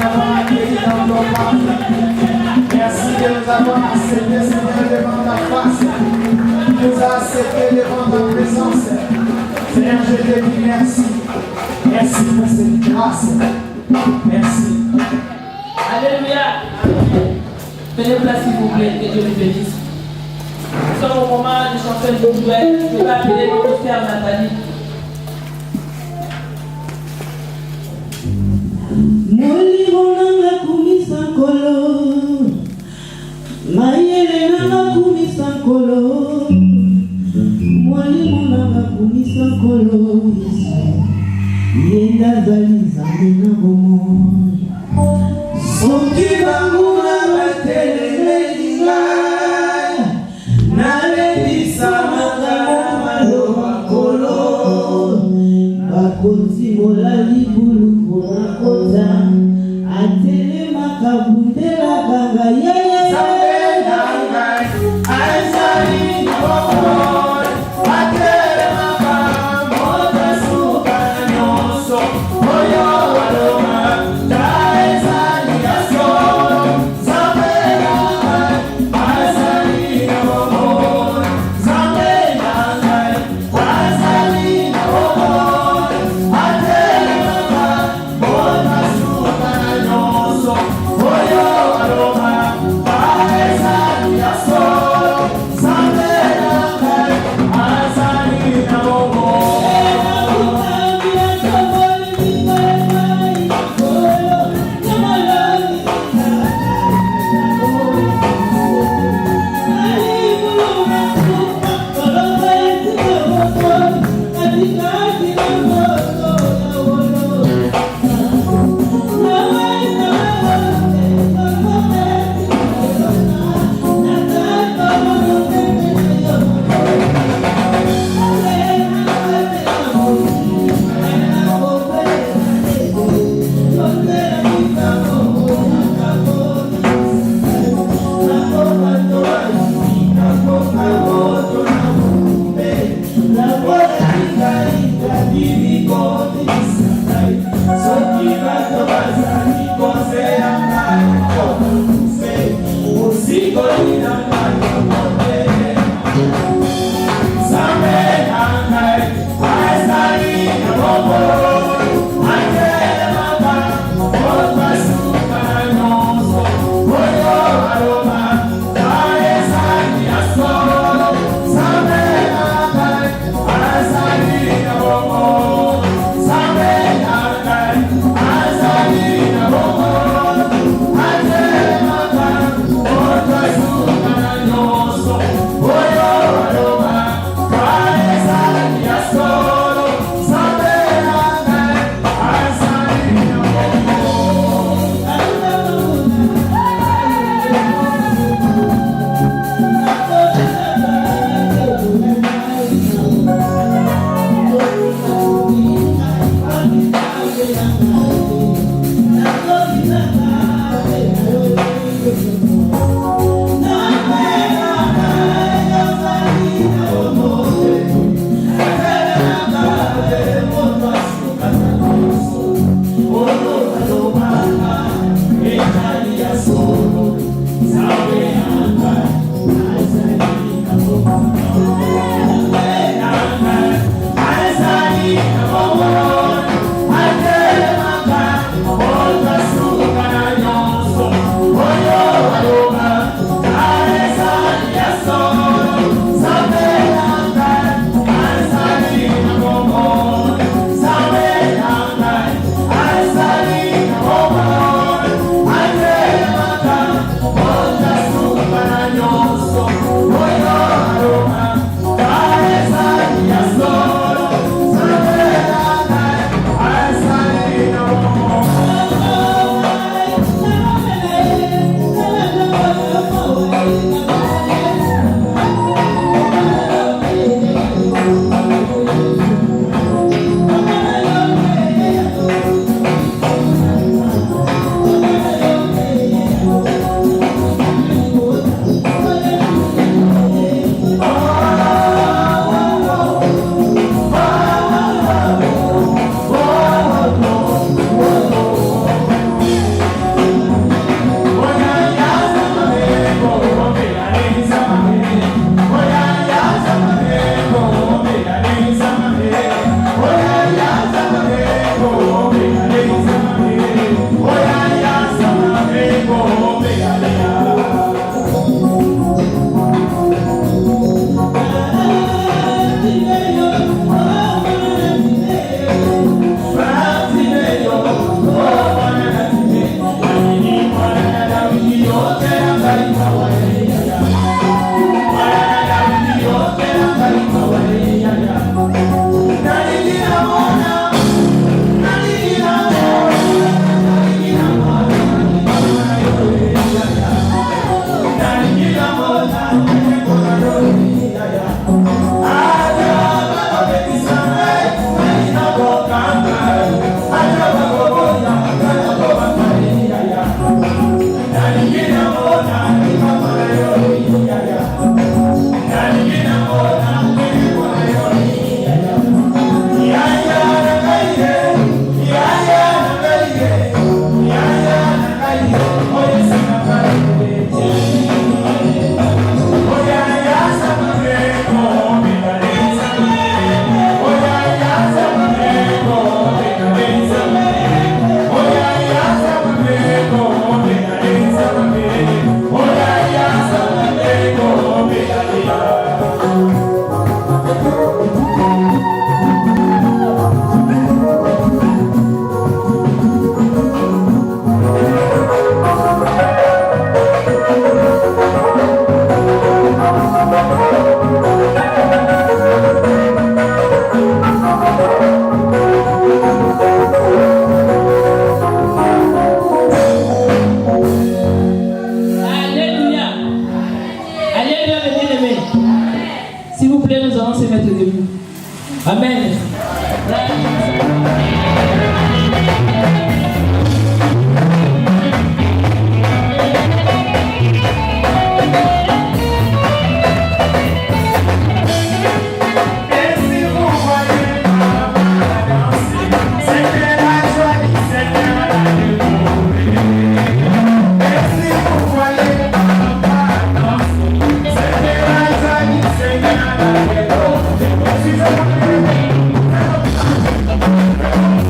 avoir accueillis dans nos familles. Merci de nous avoir acceptés, Seigneur, devant ta face. Nous as acceptés devant ta présence. Seigneur, je te dis merci. Merci pour cette grâce. Merci. Alléluia. Prenez place s'il vous plaît, que Dieu vous bénisse. Nous sommes au moment de chanter le duel. Je vais appeler notre sœur Nathalie. Molimo nanga kumisa kolo, mayele nanga kumisa kolo, molimo nanga kumisa kolo, yenda zali zali na bomo. Soki bangu na batele melinga, nalebisa makala maloba kolo, bakonzi molali bulu mpona kota, atele makabundela kanga yeye. Sabe nanga, azali plaît, nous allons se mettre debout. Amen. Thank you.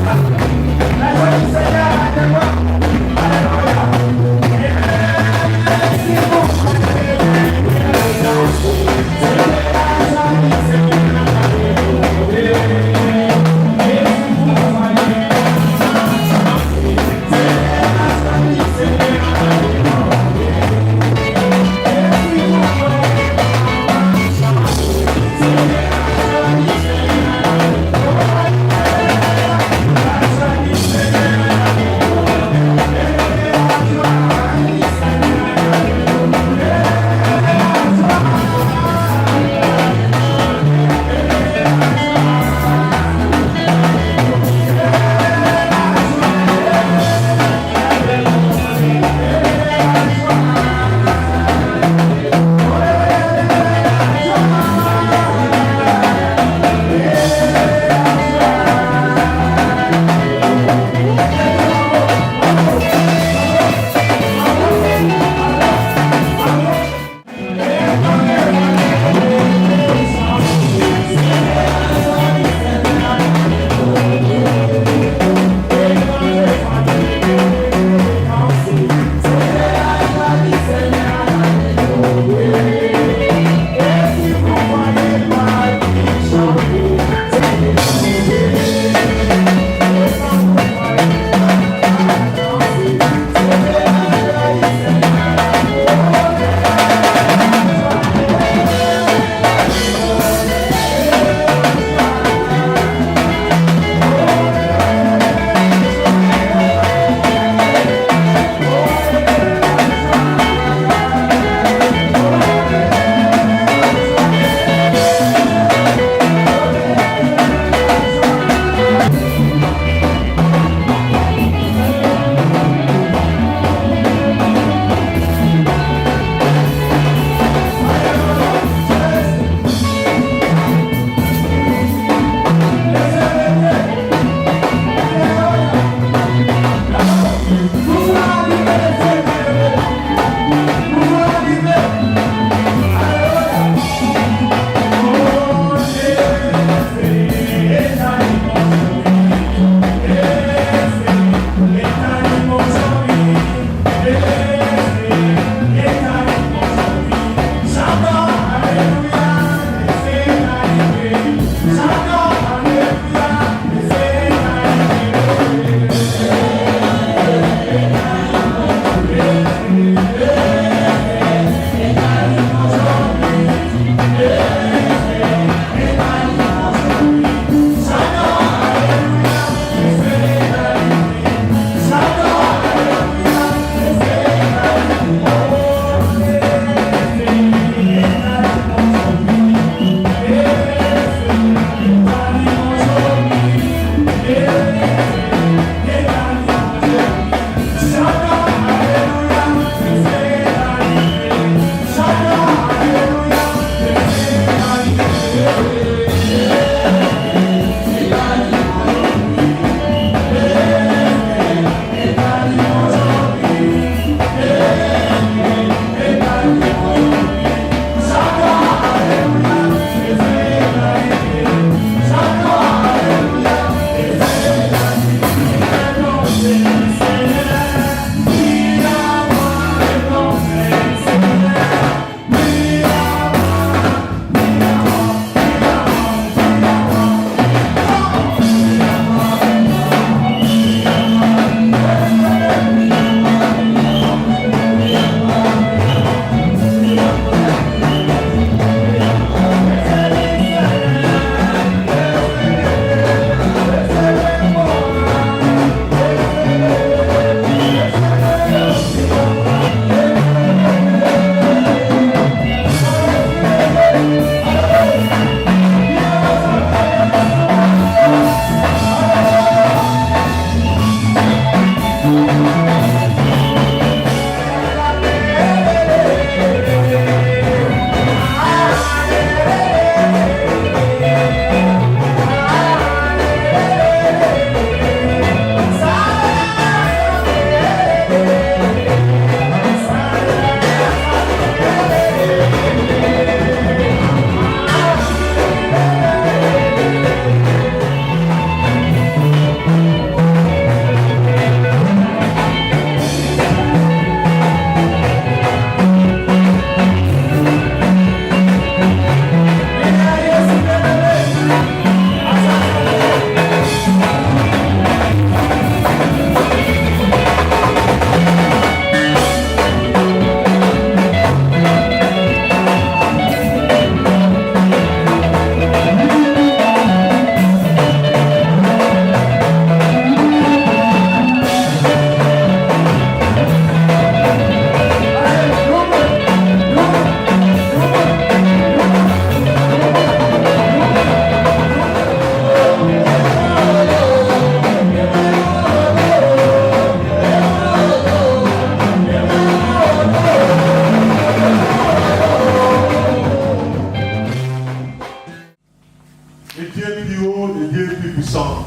Dieu plus haut, le Dieu plus puissant.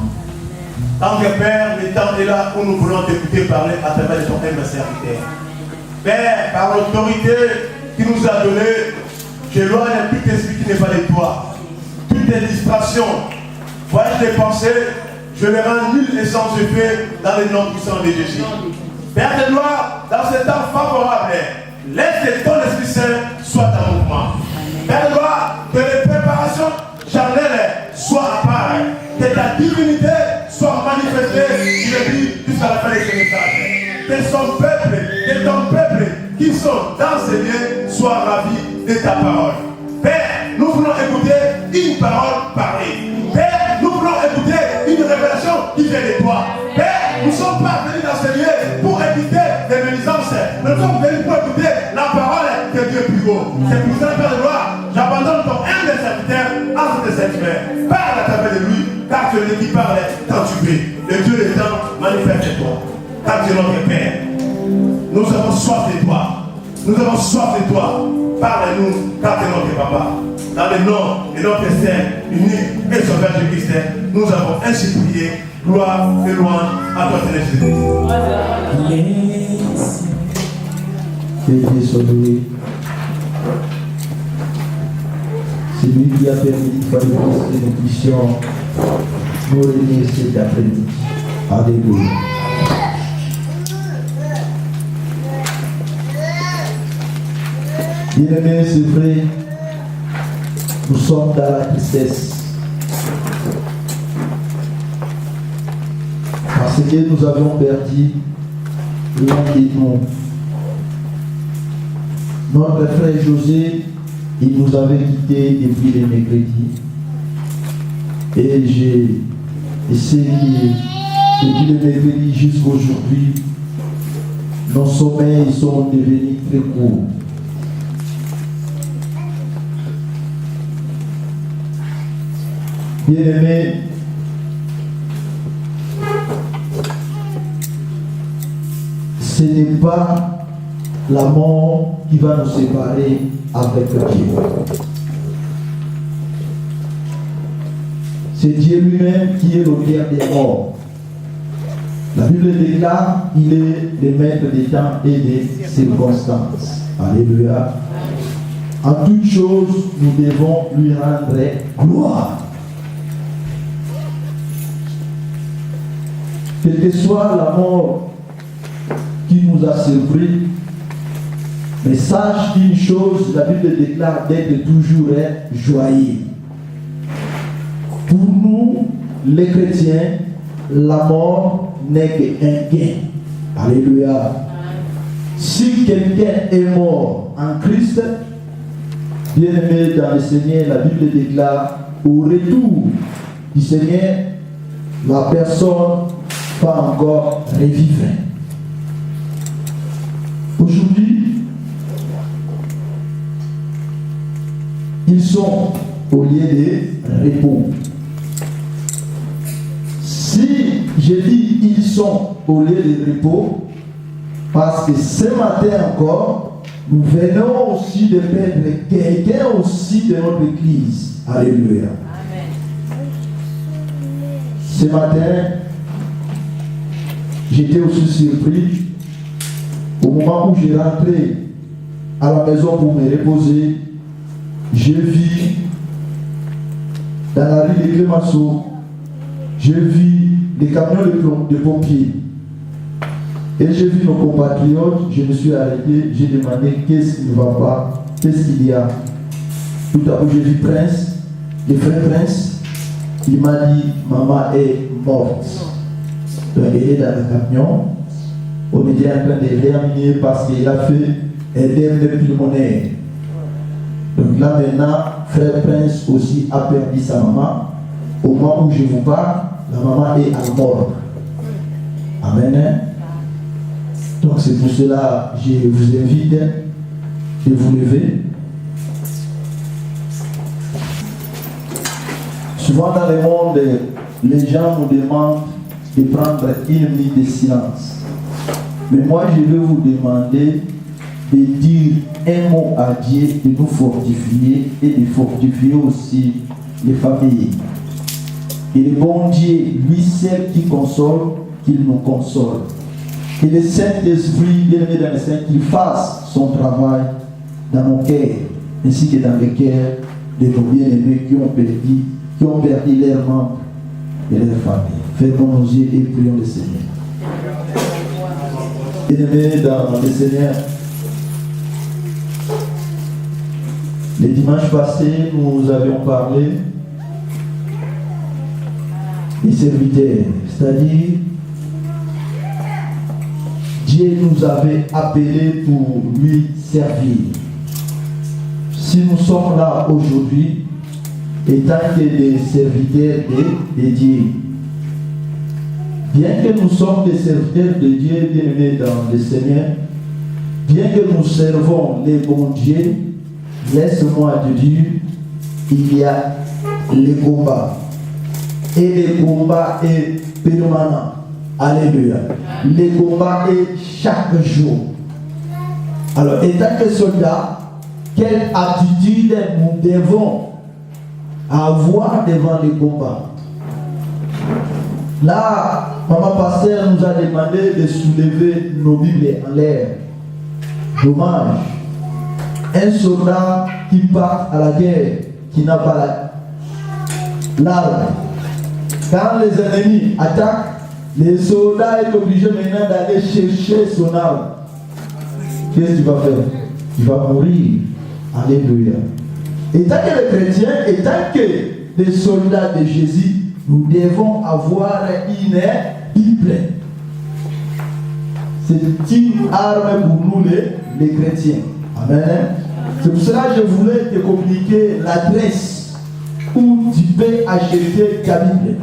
Tant que Père, le temps est là où nous voulons t'écouter parler à travers ton humble serviteur. Père, par l'autorité qui nous a donnée, j'éloigne tout esprit qui n'est pas de toi. Toutes les distractions, voyage des pensées, je les rends nulles et sans effet dans le nom puissant de Jésus. Père de gloire, dans ce temps favorable, laisse que ton Esprit Saint soit en mouvement. Père de gloire, que les préparations charnelles soient à part, que ta divinité soit manifestée, il le dit jusqu'à la fin de ce message. Que ton peuple qui sont dans ces lieux soit ravi de ta parole. Père, nous voulons écouter une parole parlée. Père, nous voulons écouter une révélation qui vient de toi. Père, nous ne sommes pas venus dans ces lieux pour écouter des médisances. Nous sommes venus pour écouter la parole de Dieu plus haut. C'est pour ça, Père de gloire, j'abandonne ton humble serviteur à ce Saint-Esprit. Parle à travers de lui, car tu es le qui parle quand tu pries. Le Dieu des temps manifeste-toi. Car tu es notre Père. Nous avons soif de toi. Nous avons soif de toi. Parle-nous, car tu es notre Papa. Dans le nom de notre Seigneur unique et Sauveur Jésus-Christ, nous avons ainsi prié. Gloire et louange à toi, Seigneur Jésus-Christ. Que Dieu soit loué. C'est lui qui a permis une fois de plus que nous puissions nous réunir cet après-midi. Alléluia. Bien-aimés, c'est vrai, nous sommes dans la tristesse. Parce que nous avons perdu l'un de nous. Notre frère José, il nous avait quittés depuis le mercredi. Et j'ai essayé, depuis le mercredi jusqu'à aujourd'hui, nos sommeils sont devenus très courts. Bien-aimés, ce n'est pas la mort qui va nous séparer avec Dieu. C'est Dieu lui-même qui est l'auteur des morts. La Bible déclare qu'il est le maître des temps et des circonstances. Alléluia. En toutes choses, nous devons lui rendre gloire. Quelle que soit la mort qui nous a surpris, mais sache qu'une chose, la Bible déclare d'être toujours joyeux. Pour nous, les chrétiens, la mort n'est qu'un gain. Alléluia. Si quelqu'un est mort en Christ, bien aimé dans le Seigneur, la Bible déclare au retour du Seigneur, la personne va encore revivre. Aujourd'hui, ils sont au lieu de repos. Si je dis ils sont au lieu de repos, parce que ce matin encore, nous venons aussi de perdre quelqu'un aussi de notre église. Alléluia. Amen. Ce matin, j'étais aussi surpris au moment où j'ai rentré à la maison pour me reposer. J'ai vu dans la rue de Clémenceau, j'ai vu des camions de pompiers. Et j'ai vu nos compatriotes, je me suis arrêté, j'ai demandé qu'est-ce qui ne va pas, qu'est-ce qu'il y a. Tout à coup j'ai vu Prince, le frère Prince, il m'a dit maman est morte. Donc elle est dans le camion, on était en train de réanimer parce qu'il a fait édème pulmonaire. Donc là maintenant, frère Prince aussi a perdu sa maman. Au moment où je vous parle, la maman est à mort. Amen. Donc c'est pour cela que je vous invite de vous lever. Souvent dans le monde, les gens nous demandent de prendre une minute de silence. Mais moi je vais vous demander de dire un mot à Dieu, de nous fortifier et de fortifier aussi les familles. Et le bon Dieu, lui seul qui console, qu'il nous console. Que le Saint-Esprit, bien-aimé dans le Seigneur, qu'il fasse son travail dans nos cœurs, ainsi que dans les cœurs de nos bien-aimés qui ont perdu leurs membres et leurs familles. Fermons nos yeux et prions le Seigneur. Bien-aimés dans le Seigneur, le dimanche passé, nous avions parlé des serviteurs, c'est-à-dire Dieu nous avait appelés pour lui servir. Si nous sommes là aujourd'hui, étant que des serviteurs de Dieu, bien que nous sommes des serviteurs de Dieu, bien-aimés dans le Seigneur, bien que nous servons les bons dieux, laisse-moi te dire, il y a les combats. Et le combat est permanent. Alléluia. Le combat est chaque jour. Alors, étant que soldats, quelle attitude nous devons avoir devant les combats? Là, Maman Pasteur nous a demandé de soulever nos Bibles en l'air. Dommage. Un soldat qui part à la guerre, qui n'a pas l'arme. Quand les ennemis attaquent, le soldat est obligé maintenant d'aller chercher son arme. Qu'est-ce qu'il va faire? Il va mourir. Alléluia. Étant que les chrétiens, étant que les soldats de Jésus, nous devons avoir une Bible. C'est une arme pour nous les chrétiens. Amen. C'est pour cela que je voulais te communiquer l'adresse où tu peux acheter ta Bible.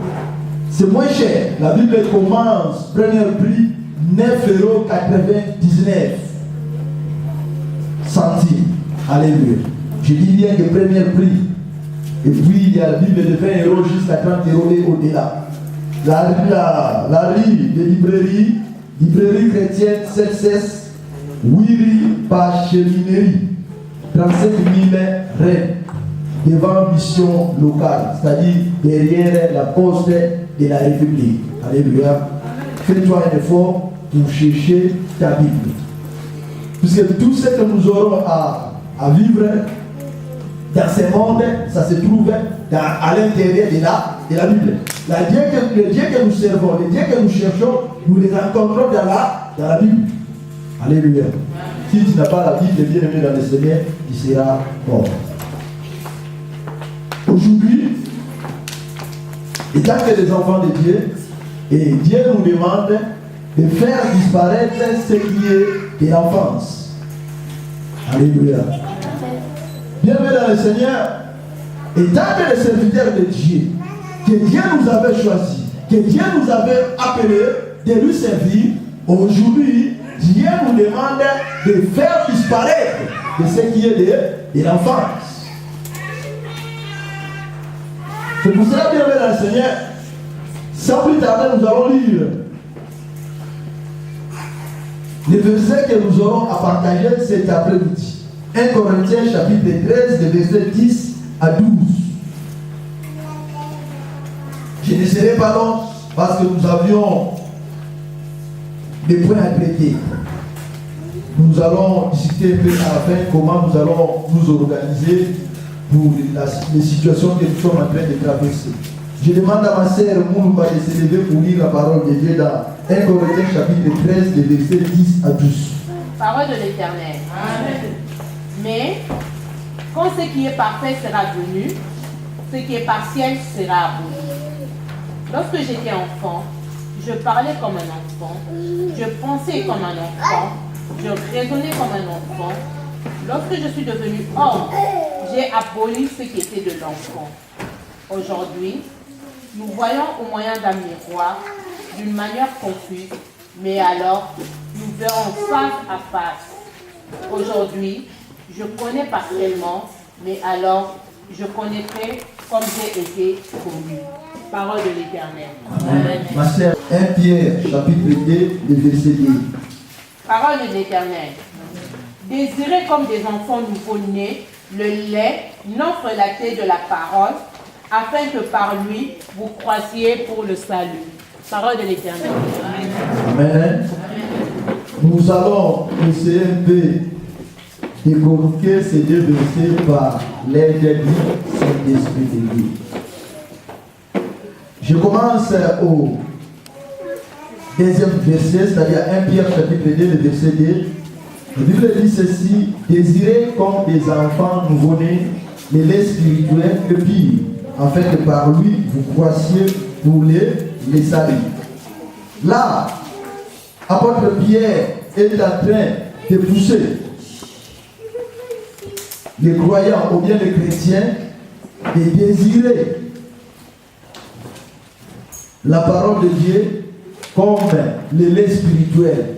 C'est moins cher. La Bible commence, premier prix, 9,99 €. Alléluia. Je dis bien le premier prix. Et puis il y a la Bible de 20 € jusqu'à 30 € et au-delà. La rue de librairie chrétienne 716, 8 par cheminerie, 37 000 Rennes, devant mission locale, c'est-à-dire derrière la poste de la République. Alléluia. Fais-toi un effort pour chercher ta Bible. Puisque tout ce que nous aurons à vivre dans ce monde, ça se trouve à l'intérieur de la Bible. Le Dieu que nous servons, le Dieu que nous cherchons, nous les rencontrons dans la Bible. Alléluia. Si tu n'as pas la Bible bien aimée dans le Seigneur, tu seras mort. Aujourd'hui, étant que les enfants de Dieu, et Dieu nous demande de faire disparaître ce qui est de l'enfance. Alléluia. Bienvenue dans le Seigneur. Étant que les serviteurs de Dieu, que Dieu nous avait choisi, que Dieu nous avait appelés de lui servir, aujourd'hui, Dieu nous demande de faire disparaître de ce qui est de l'enfance. C'est pour cela, bienvenue dans le Seigneur. Sans plus tarder, nous allons lire les versets que nous aurons à partager cet après-midi. 1 Corinthiens chapitre 13, des versets 10 à 12. Je ne serai pas long parce que nous avions des points à traiter. Nous allons discuter un peu à la fin comment nous allons nous organiser pour les situations que nous sommes en train de traverser. Je demande à ma sœur Moulouba de se lever pour lire la parole de Dieu dans 1 Corinthiens chapitre 13, des versets 10 à 12. Parole de l'Éternel. Amen. Mais quand ce qui est parfait sera venu, ce qui est partiel sera aboli. Lorsque j'étais enfant, je parlais comme un enfant, je pensais comme un enfant, je raisonnais comme un enfant. Lorsque je suis devenu homme, j'ai aboli ce qui était de l'enfant. Aujourd'hui, nous voyons au moyen d'un miroir d'une manière confuse, mais alors nous verrons face à face. Aujourd'hui, je connais partiellement, mais alors je connaîtrai comme j'ai été connu. Parole de l'Éternel. Amen. Ma sœur, 1 Pierre, chapitre 2, le verset 2. Parole de l'Éternel. Désirez comme des enfants nouveau-nés le lait non frelaté de la parole, afin que par lui, vous croissiez pour le salut. Parole de l'Éternel. Amen. Nous allons essayer un peu de communiquer ces deux versets par l'aide du Saint-Esprit de Dieu. Je commence au deuxième verset, c'est-à-dire 1 Pierre chapitre 2, le verset 2. La Bible dit ceci: désirez comme des enfants nouveau-nés, les laits spirituels et purs, afin que par lui vous croissiez pour les saluts. Là, apôtre Pierre est en train de pousser les croyants ou bien les chrétiens de désirer la parole de Dieu comme le lait spirituel,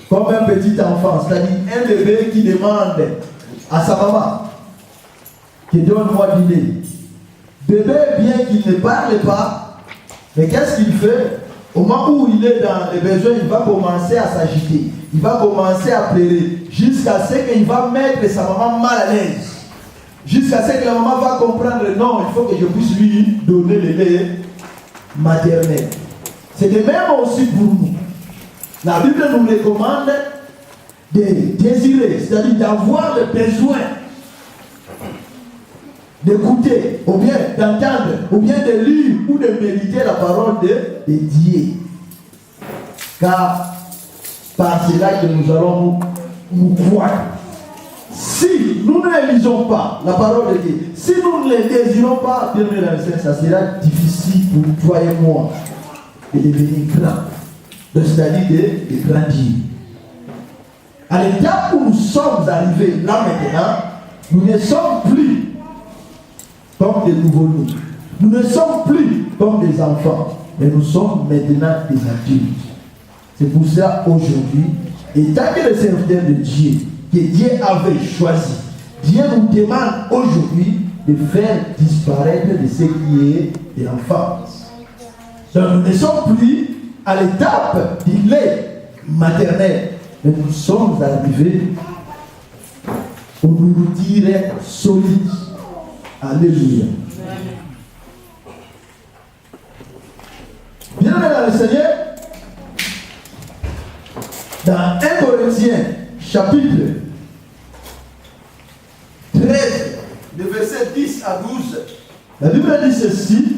comme un petit enfant, c'est-à-dire un bébé qui demande à sa maman qui donne-moi du lait. Bébé, bien qu'il ne parle pas, mais qu'est-ce qu'il fait? Au moment où il est dans les besoins, il va commencer à s'agiter, il va commencer à pleurer, jusqu'à ce qu'il va mettre sa maman mal à l'aise, jusqu'à ce que la maman va comprendre, non, il faut que je puisse lui donner le lait maternel. C'est de même aussi pour nous. La Bible nous recommande de désirer, c'est-à-dire d'avoir le besoin d'écouter, ou bien d'entendre, ou bien de lire, ou de méditer la parole de Dieu. Car par cela que nous allons nous croire. Si nous ne lisons pas la parole de Dieu, si nous ne les désirons pas, bien dans le Seigneur, ça sera difficile pour toi et moi de devenir grand, c'est-à-dire de grandir. À l'étape où nous sommes arrivés là maintenant, nous ne sommes plus comme des nouveau-nés. Nous ne sommes plus comme des enfants, mais nous sommes maintenant des adultes. C'est pour ça aujourd'hui, étant que le serviteur de Dieu, que Dieu avait choisi, Dieu nous demande aujourd'hui de faire disparaître de ce qui est de l'enfance. Donc nous ne sommes plus à l'étape du lait maternel, mais nous sommes arrivés au nourriture solide. Alléluia. Bien aimé dans le Seigneur, dans 1 Corinthiens chapitre 13, de verset 10 à 12, la Bible dit ceci: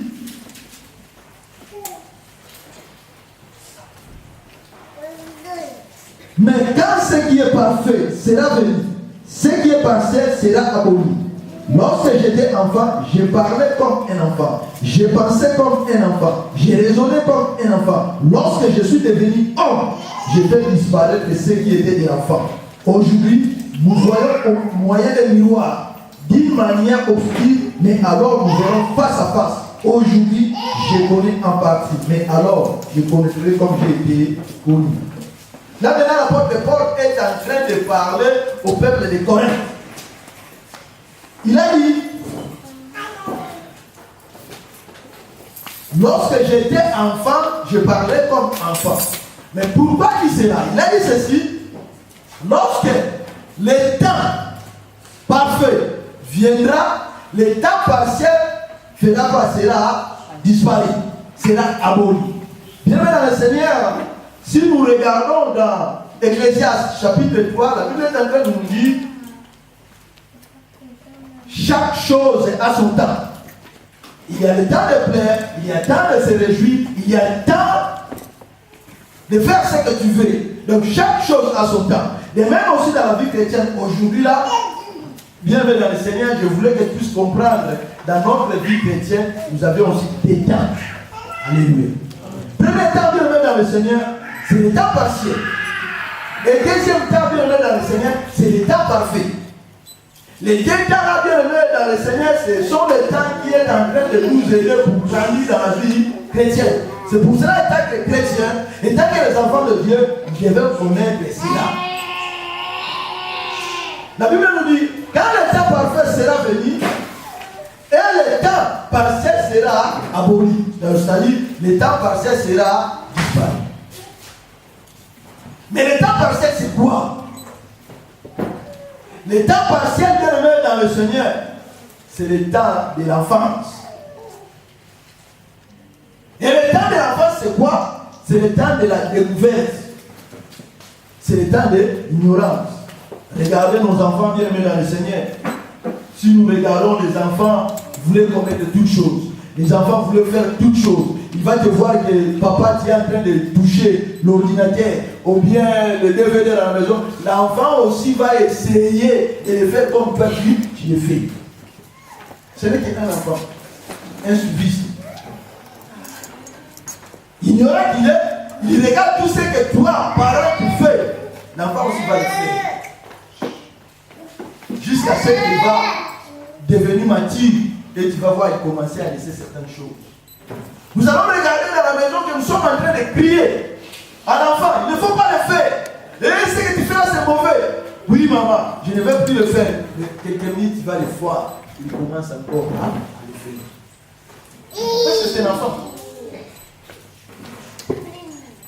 mais quand ce qui est parfait sera venu, ce qui est partiel sera aboli. Lorsque j'étais enfant, je parlais comme un enfant, je pensais comme un enfant, je raisonnais comme un enfant. Lorsque je suis devenu homme, j'ai fait disparaître ce qui était des enfants. Aujourd'hui, nous voyons au moyen des miroirs, d'une manière obscure, mais alors nous verrons face à face. Aujourd'hui, je connais en partie, mais alors je connaîtrai comme j'ai été connu. Là maintenant, l'apôtre Paul est en train de parler au peuple de Corinthe. Il a dit, lorsque j'étais enfant, je parlais comme enfant. Mais pourquoi dit cela? Il a dit ceci: lorsque le temps parfait viendra, le temps partiel sera disparu, sera aboli. Bien dans le Seigneur, si nous regardons dans Ecclésiaste chapitre 3, la Bible est en train de nous dire: chaque chose a son temps. Il y a le temps de plaire, il y a le temps de se réjouir, il y a le temps de faire ce que tu veux. Donc chaque chose a son temps. Et même aussi dans la vie chrétienne, aujourd'hui là, bienvenue dans le Seigneur, je voulais que tu puisses comprendre, dans notre vie chrétienne, nous avons aussi des temps. Alléluia. Premier temps, bienvenue dans le Seigneur, c'est le temps partiel. Et deuxième temps, bienvenue dans le Seigneur, c'est le temps parfait. Les deux temps bien aimés dans le Seigneur, ce sont les temps qui est en train de nous aider pour grandir dans la vie chrétienne. C'est pour cela, étant que chrétiens, étant que les enfants de Dieu, je vais connaître cela. La Bible nous dit, quand le temps parfait sera venu, et le temps partiel sera aboli. C'est-à-dire, le temps partiel sera disparu. Mais le temps partiel, c'est quoi? Le temps partiel bien aimé dans le Seigneur, c'est le temps de l'enfance. c'est le temps de la découverte. C'est le temps de l'ignorance. Regardez nos enfants bien aimés dans le Seigneur. Si nous regardons les enfants, voulaient commettre toutes choses. Les enfants voulaient faire toutes choses. Il va te voir que papa tu es en train de toucher l'ordinateur ou bien le DVD à la maison. L'enfant aussi va essayer de le faire comme papa tu le fais. Ce n'est qu'un enfant, un subiste. Ignorant qu'il est, il regarde tout ce que toi, parent, tu fais. L'enfant aussi va le faire. Jusqu'à ce qu'il va devenir mature et tu vas voir, il commencer à laisser certaines choses. Nous allons regarder dans la maison que nous sommes en train de crier à l'enfant. Il ne faut pas le faire. Et ce que tu fais là, c'est mauvais. Oui, maman, je ne vais plus le faire. Mais quelques minutes, tu vas le voir. Il commence encore à le faire. Parce que c'est un enfant.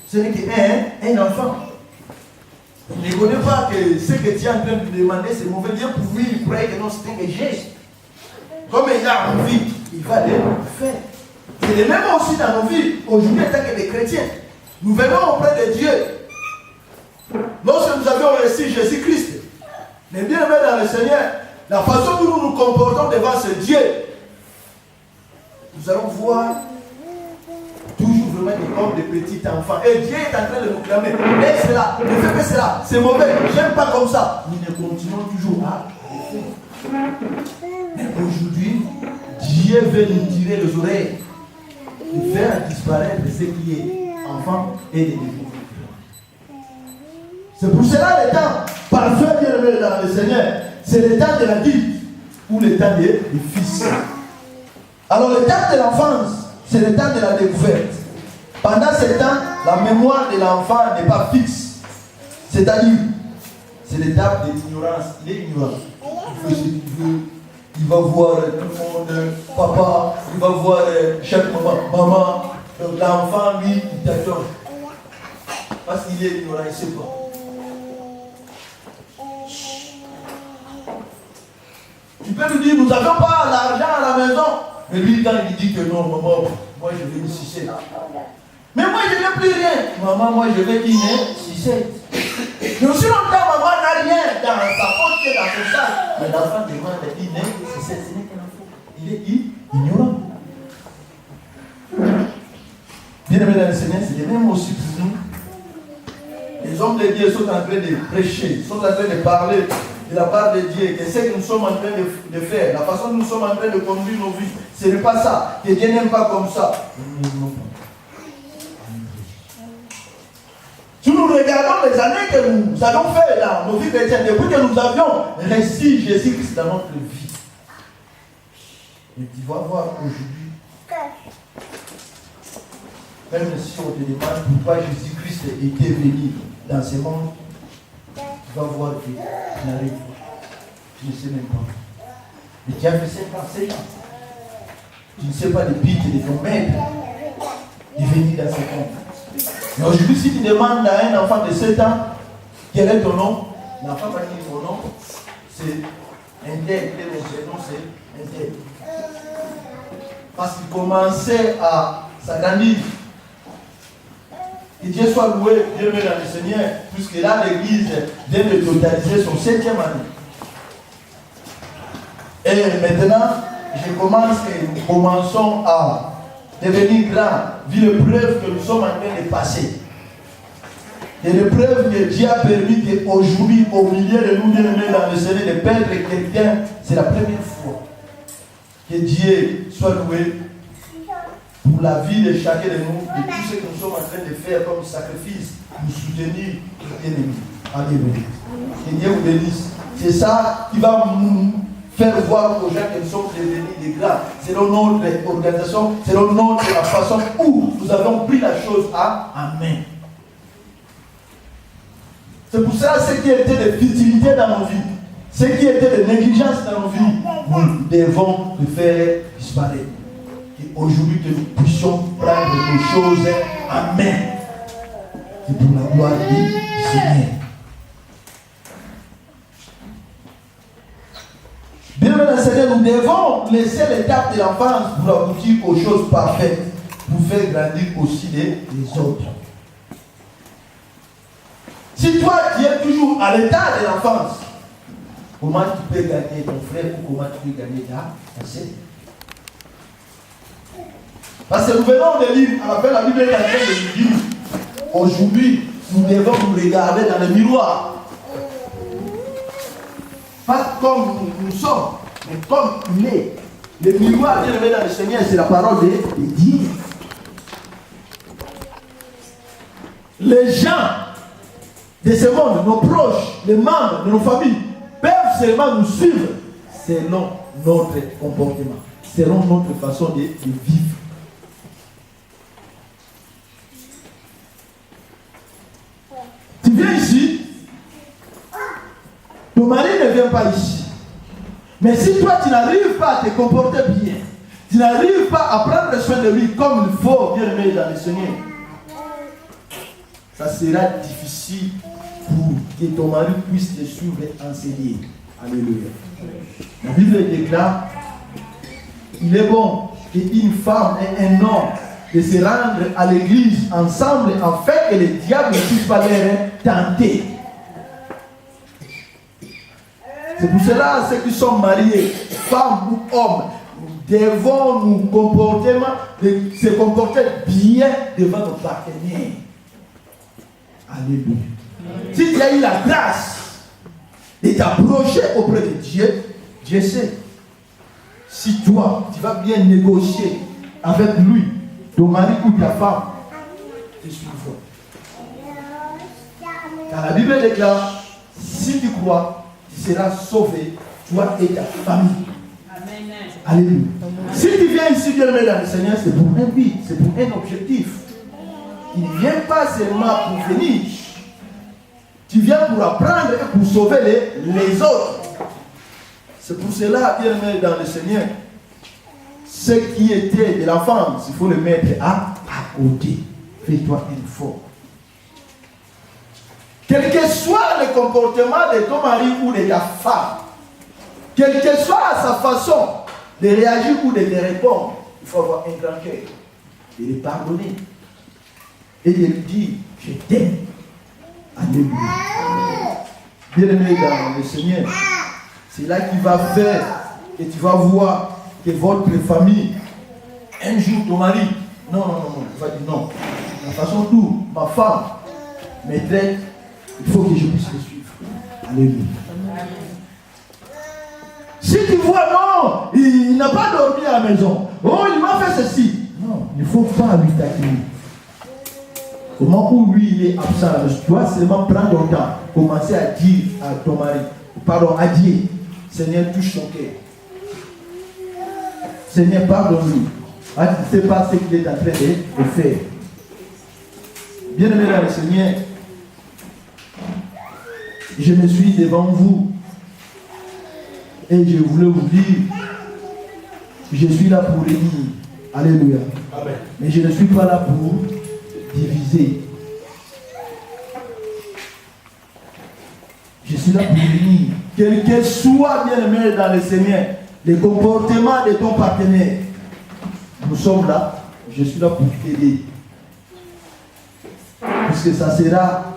Ce n'est qu'un enfant. Il ne connaît pas que ce que tu es en train de lui demander, c'est mauvais. Bien pour lui, il croyait que non, c'était un geste. Comme il a envie, il va le faire. C'est le même aussi dans nos vies. Aujourd'hui, en tant que des chrétiens, nous venons auprès de Dieu. Lorsque nous avions reçu Jésus-Christ, les bien-aimés dans le Seigneur, la façon dont nous nous comportons devant ce Dieu, nous allons voir toujours vraiment comme des petits enfants. Et Dieu est en train de nous clamer. Et cela, ne fais que cela, c'est mauvais, j'aime pas comme ça. Nous continuons toujours à le faire. Mais aujourd'hui, Dieu veut nous tirer les oreilles et faire disparaître ce qui est enfant et les défauts. C'est pour cela le temps parfait bien aimé dans le Seigneur, c'est le temps de l'adulte ou le temps des fils. Alors le temps de l'enfance, c'est le temps de la découverte. Pendant ce temps, la mémoire de l'enfant n'est pas fixe. C'est-à-dire, c'est l'étape de l'ignorance. Il est ignorant. Il fait ce qu'il veut. Il va voir tout le monde, papa, il va voir chaque maman. Donc l'enfant, lui, il t'attend. Parce qu'il est ignorant, il ne sait pas. Tu peux lui dire, nous n'avons pas l'argent à la maison. Mais lui, quand il dit que non, maman, moi je vais une sucette. Mais moi je n'ai plus rien. Maman, moi je vais une sucette. Mais aussi longtemps, maman n'a rien dans sa poche et dans son sac. Mais l'enfant demande une sucette. Ce n'est qu'un enfant. Il est ignorant. Bien aimé dans le Seigneur, c'est le même aussi pour nous. Les hommes de Dieu sont en train de prêcher, sont en train de parler de la part de Dieu, que ce que nous sommes en train de faire, la façon dont nous sommes en train de conduire nos vies, ce n'est pas ça, que Dieu n'aime pas comme ça. Si nous regardons les années que nous avons fait dans nos vies chrétiennes, depuis que nous avions reçu Jésus-Christ dans notre vie, et tu vas voir aujourd'hui, même si on te demande pourquoi Jésus-Christ était venu dans ce monde, tu vas voir qu'il n'arrive pas. Tu ne sais même pas. Mais tu as fait 56 ans. Tu ne sais pas les buts de ton maître de venir dans ce monde. Mais aujourd'hui, si tu demandes à un enfant de 7 ans quel est ton nom, l'enfant va dire mon nom, c'est un tel, son nom c'est un tel. Parce qu'il commençait à s'agrandir. Que Dieu soit loué, Dieu met dans le Seigneur, puisque là l'église vient de totaliser son 7e année. Et maintenant, nous commençons à devenir grands, vu l'épreuve que nous sommes en train de passer. Et l'épreuve que Dieu a permis qu'aujourd'hui, au milieu de nous, bien-aimés dans le Seigneur, de perdre quelqu'un, c'est la première fois. Que Dieu soit loué pour la vie de chacun de nous, de tout ce que nous sommes en train de faire comme sacrifice, pour soutenir les ennemis. Alléluia. Que Dieu vous bénisse. C'est ça qui va nous faire voir aux gens que nous sommes devenus des grands. C'est dans notre organisation, c'est dans notre façon où nous avons pris la chose à main. C'est pour ça ce qui était de futilité dans nos vies, ce qui était de négligence dans nos vies, nous devons le faire disparaître. Et aujourd'hui que nous puissions prendre les choses en main. C'est pour la gloire du Seigneur. Bien dans le Seigneur, nous devons laisser l'étape de l'enfance pour aboutir aux choses parfaites, pour faire grandir aussi les autres. Si toi tu es toujours à l'état de l'enfance, comment tu peux gagner ton frère ou comment tu peux gagner ta sœur? Parce que nous venons de lire, à la fin la Bible est en train de nous dire, aujourd'hui, nous devons nous regarder dans le miroir. Pas comme nous sommes, mais comme il est. Le miroir qui est dans le Seigneur, c'est la parole de Dieu. Les gens de ce monde, nos proches, les membres de nos familles, peuvent seulement nous suivre selon notre comportement, selon notre façon de vivre. Tu viens ici, ton mari ne vient pas ici. Mais si toi tu n'arrives pas à te comporter bien, tu n'arrives pas à prendre soin de lui comme il faut, bien aimé dans le Seigneur, ça sera difficile pour que ton mari puisse te suivre et enseigner. Alléluia. La Bible déclare, il est bon qu'une femme et un homme de se rendre à l'église ensemble afin que le diable ne puisse pas les tenter. C'est pour cela, ceux qui sont mariés, femmes ou hommes, nous devons se comporter bien devant nos partenaires. Alléluia. Si tu as eu la grâce de t'approcher auprès de Dieu, Dieu sait. Si toi, tu vas bien négocier avec lui, ton mari ou ta femme, tu suis fort. Car la Bible déclare, si tu crois, tu seras sauvé, toi et ta famille. Amen. Alléluia. Si tu viens ici, bien aimé dans le Seigneur, c'est pour un but, c'est pour un objectif. Tu ne viens pas seulement pour venir. Tu viens pour apprendre et pour sauver les autres. C'est pour cela, bien aimé dans le Seigneur, ce qui était de l'enfance, il faut le mettre à côté. Fais-toi une faute. Quel que soit le comportement de ton mari ou de ta femme, quelle que soit sa façon de réagir ou de te répondre, il faut avoir un grand cœur, de lui pardonner et de lui dire, je t'aime. Alléluia. Bien-aimé dans le Seigneur, c'est là qu'il va faire et tu vas voir que votre famille, un jour ton mari, non, il va dire non. De toute façon, tout, ma femme, mes traite, il faut que je puisse le suivre. Alléluia. Si tu vois, non, il n'a pas dormi à la maison. Oh, il m'a fait ceci. Non, il ne faut pas lui taquiner. Au moment où lui, il est absent, tu dois seulement prendre ton temps, commencer à dire à ton mari, pardon, à Dieu, Seigneur, touche son cœur. Seigneur, pardonne-lui. Ah, tu ne sais pas ce qu'il est en train de faire. Bien-aimé dans le Seigneur, je me suis devant vous et je voulais vous dire, je suis là pour unir. Alléluia. Amen. Mais je ne suis pas là pour diviser. Je suis là pour unir. Quel que soit, bien-aimé dans le Seigneur, le comportement de ton partenaire, nous sommes là, je suis là pour t'aider. Puisque ça sera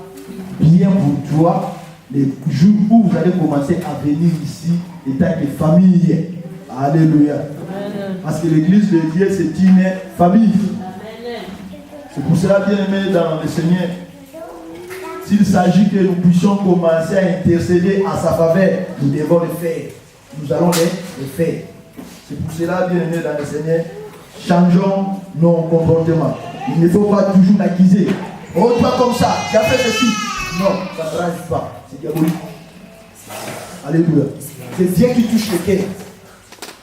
bien pour toi les jours où vous allez commencer à venir ici étant une famille. Alléluia. Amen. Parce que l'église de Dieu, c'est une famille. Amen. C'est pour cela, bien aimé dans le Seigneur, s'il s'agit que nous puissions commencer à intercéder à sa faveur, nous devons le faire. Nous allons le faire. C'est pour cela, bien aimé dans le Seigneur, changeons nos comportements. Il ne faut pas toujours l'accuser. Oh, toi comme ça, tu as fait ceci. Non, ça ne s'arrange pas. C'est diabolique. Alléluia. C'est Dieu qui touche le cœur.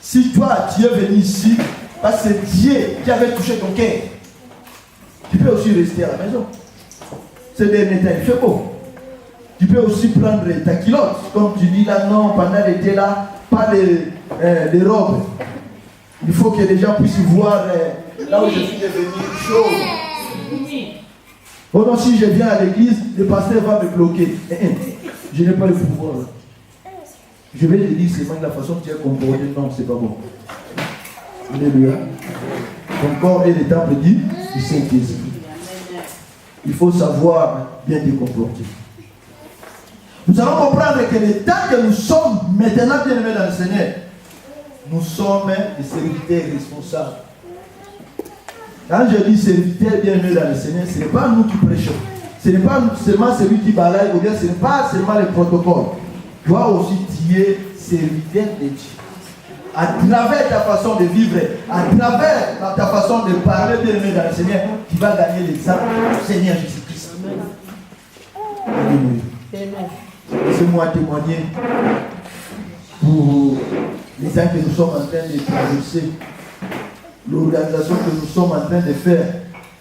Si toi, tu es venu ici, parce que c'est Dieu qui avait touché ton cœur, tu peux aussi rester à la maison. C'est dernier temps, il fait beau. Tu peux aussi prendre ta culotte, comme tu dis là, non, pendant l'été là, pas de robes. Il faut que les gens puissent voir là où je suis devenu chaud. Oh non, si je viens à l'église, le pasteur va me bloquer. Je n'ai pas le pouvoir. Je vais te dire seulement de la façon que tu es comporté. Non, c'est pas bon. Alléluia. Ton corps est le temple du Saint-Esprit. Il faut savoir bien te comporter. Nous allons comprendre que le temps que nous sommes maintenant bien-aimés dans le Seigneur, nous sommes des serviteurs responsables. Quand je dis serviteurs bien-aimés dans le Seigneur, ce n'est pas nous qui prêchons. Ce n'est pas seulement celui qui balaye, ou bien ce n'est pas seulement les protocoles. Toi aussi, tu es serviteur de Dieu. À travers ta façon de vivre, à travers ta façon de parler bien-aimé dans le Seigneur, tu vas gagner l'exemple du Seigneur Jésus-Christ. Alléluia. Laissez-moi témoigner pour les gens que nous sommes en train de traverser, l'organisation que nous sommes en train de faire,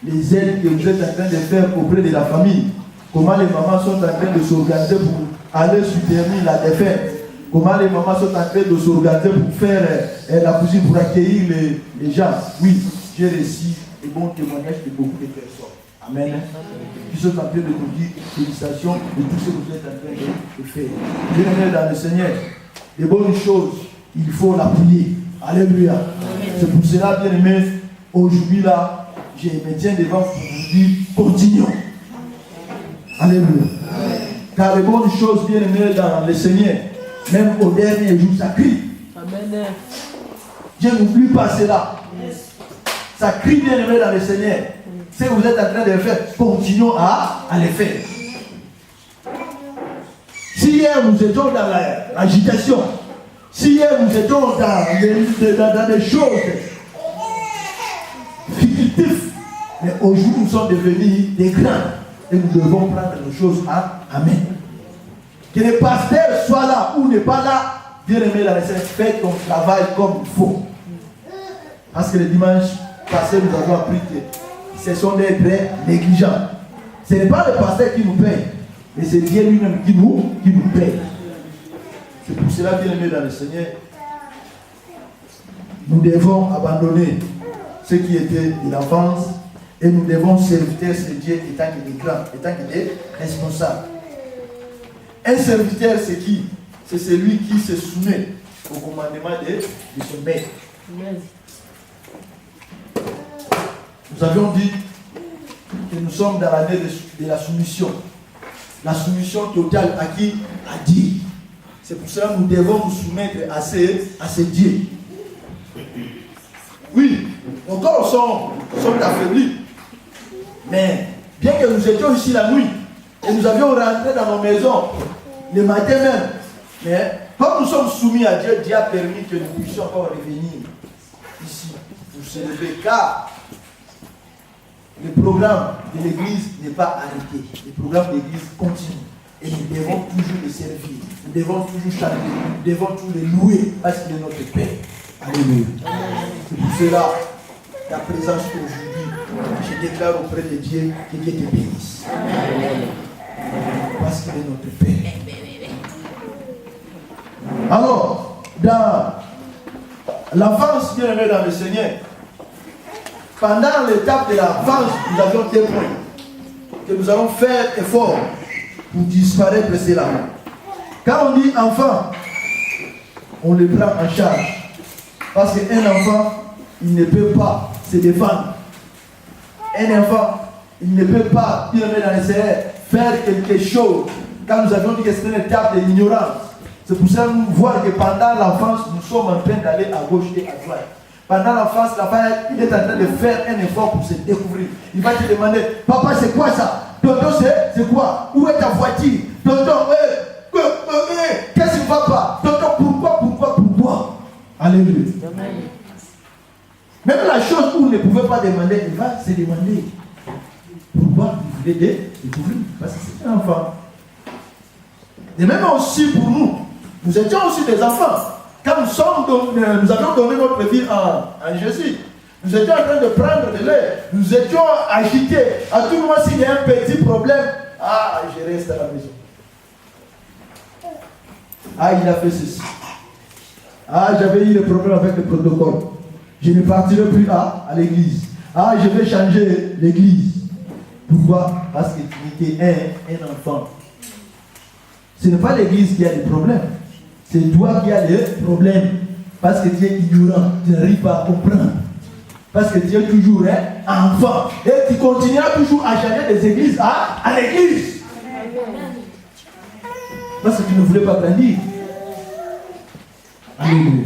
les aides que vous êtes en train de faire auprès de la famille, comment les mamans sont en train de s'organiser pour aller soutenir la défaite, comment les mamans sont en train de s'organiser pour faire la cuisine, pour accueillir les gens. Oui, j'ai reçu des bons témoignages de beaucoup de personnes. Amen. Qui sont en train de nous dire félicitations de tout ce que vous êtes en train de faire. Bien-aimés dans le Seigneur, les bonnes choses, il faut l'appuyer. Alléluia. C'est pour cela, bien-aimés, aujourd'hui là, je me tiens devant pour vous dire, continuons. Alléluia. Car les bonnes choses, bien-aimés dans le Seigneur, même au dernier jour, ça crie. Amen. Je n'oublie pas cela. Ça crie, bien-aimés dans le Seigneur. Si vous êtes en train de le faire, continuons à le faire. Si hier nous étions dans l'agitation, si hier nous étions dans des choses fictives, mais aujourd'hui nous sommes devenus des grands et nous devons prendre nos choses à Amen. Que le pasteur soit là ou n'est pas là, bien aimé dans le Seigneur, fais ton travail comme il faut. Parce que le dimanche passé, nous avons appris que ce sont des vrais négligents. Ce n'est pas le pasteur qui nous paye, mais c'est Dieu lui-même qui nous paye. C'est pour cela, bien aimé dans le Seigneur, nous devons abandonner ce qui était de l'enfance et nous devons servir ce Dieu étant qu'il est grand, étant qu'il est responsable. Un serviteur, c'est qui? C'est celui qui se soumet au commandement de son maître. Nous avions dit que nous sommes dans l'année de la soumission. La soumission totale à qui? À Dieu. C'est pour cela que nous devons nous soumettre à ce Dieu. Oui, nos corps sont affaiblis. Mais bien que nous étions ici la nuit, et nous avions rentré dans nos maisons le matin même, mais comme nous sommes soumis à Dieu, Dieu a permis que nous puissions encore revenir ici pour se lever, car le programme de l'église n'est pas arrêté. Le programme de l'église continue. Et nous devons toujours le servir. Nous devons toujours chanter. Nous devons toujours le louer parce qu'il est notre Père. Alléluia. C'est pour cela, ta présence aujourd'hui, je déclare auprès de Dieu que Dieu te bénisse. Parce qu'il est notre Père. Alors, dans l'enfance bien aimée dans le Seigneur, pendant l'étape de l'enfance, nous avions des points que nous allons faire effort pour disparaître cela. Quand on dit enfant, on le prend en charge. Parce qu'un enfant, il ne peut pas se défendre. Un enfant, il ne peut pas, bien aimé dans le Seigneur, faire quelque chose. Quand nous avions dit que c'était une étape de l'ignorance, c'est pour ça que nous voyons que pendant l'enfance, nous sommes en train d'aller à gauche et à droite. Pendant l'enfance, l'enfant, il est en train de faire un effort pour se découvrir. Il va te demander, papa, c'est quoi ça? Tonton, c'est quoi? Où est ta voiture? Tonton, qu'est-ce qui ne va pas? Tonton, pourquoi? Alléluia. Même la chose où il ne pouvait pas demander, il va se demander. Pourquoi il voulait découvrir? Parce que c'est un enfant. Et même aussi pour nous, nous étions aussi des enfants. Quand nous avions donné notre vie à Jésus, nous étions en train de prendre de l'air, nous étions agités. À tout moment, s'il y a un petit problème, je reste à la maison. Il a fait ceci. J'avais eu le problème avec le protocole. Je ne partirai plus à l'église. Je vais changer l'église. Pourquoi? Parce que tu étais un enfant. Ce n'est pas l'église qui a des problèmes. C'est toi qui as des problèmes. Parce que tu es ignorant. Tu n'arrives pas à comprendre. Parce que tu es toujours un enfant. Et tu continueras toujours à changer des églises à l'église. parce que tu ne voulais pas grandir. Alléluia.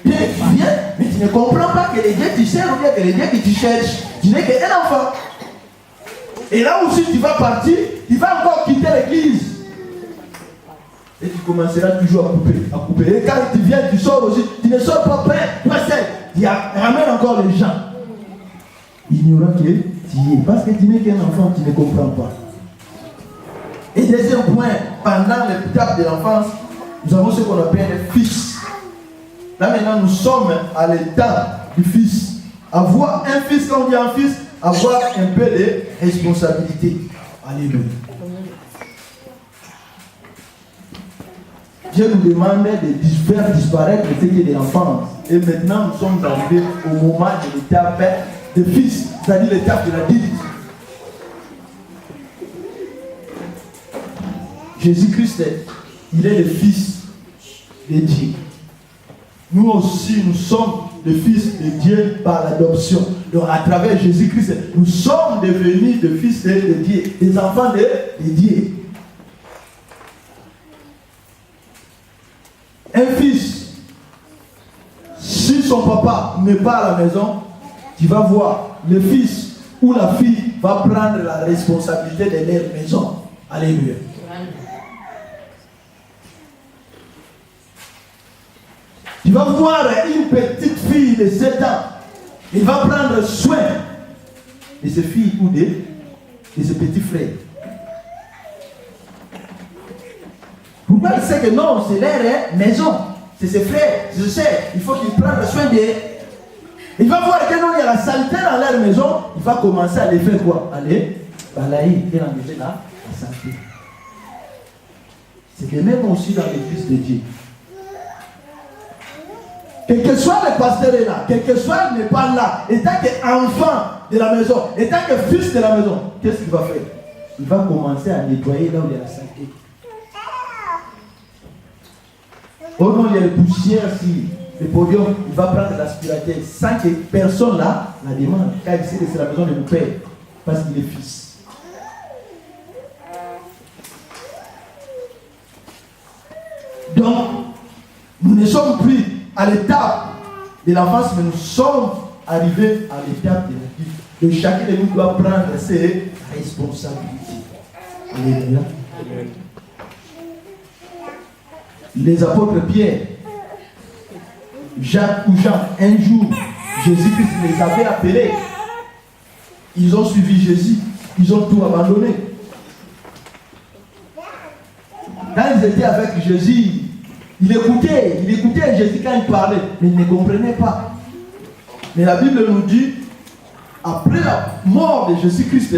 Bien, tu viens, mais tu ne comprends pas que les dieux que tu sers ou bien que les dieux que tu cherches, tu n'es qu'un enfant. Et là aussi tu vas partir, tu vas encore quitter l'église. Et tu commenceras toujours à couper. Et quand tu viens, tu sors aussi, tu ne sors pas seul. Tu ramènes encore les gens. Ignorant que tu y es. Parce que tu n'es qu'un enfant, tu ne comprends pas. Et deuxième point, pendant l'étape de l'enfance, nous avons ce qu'on appelle les fils. Là maintenant, nous sommes à l'état du fils. Avoir un fils, quand on dit un fils, avoir un peu de responsabilité. Alléluia. Dieu nous demande de faire disparaître le fait de l'enfance. Et maintenant, nous sommes arrivés au moment de l'étape de fils, c'est-à-dire l'étape de l'adulte. Jésus-Christ, il est le fils de Dieu. Nous aussi, nous sommes les fils de Dieu par l'adoption. Donc, à travers Jésus-Christ, nous sommes devenus des fils de Dieu, des enfants de Dieu. Un fils, si son papa n'est pas à la maison, tu vas voir, le fils ou la fille va prendre la responsabilité de leur maison. Alléluia. Tu vas voir une petite fille de 7 ans. Il va prendre soin de ses filles ou de ses petits frères. Pourquoi il sait que non, c'est leur maison, c'est ses frères, c'est ses sœurs. Il faut qu'il prenne soin d'eux. Il va voir que non, il y a la saleté dans leur maison. Il va commencer à les faire quoi? Aller balayer et enlever la saleté. C'est de même aussi dans l'église de Dieu. Quel que soit le pasteur est là, quel que soit il n'est pas là, étant qu'enfant de la maison, étant que fils de la maison, qu'est-ce qu'il va faire? Il va commencer à nettoyer là où il y a la saleté. Oh non, il y a les poussières ici, le podium, il va prendre l'aspirateur sans que personne là la demande. Car il sait que c'est la maison de mon père, parce qu'il est fils. Donc, nous ne sommes plus à l'étape de l'enfance, mais nous sommes arrivés à l'étape de l'adulte. Et chacun de nous doit prendre ses responsabilités. Alléluia. Les apôtres Pierre, Jacques ou Jean, un jour, Jésus-Christ les avait appelés. Ils ont suivi Jésus. Ils ont tout abandonné. Quand ils étaient avec Jésus, il écoutait Jésus quand il parlait, mais il ne comprenait pas. Mais la Bible nous dit, après la mort de Jésus-Christ,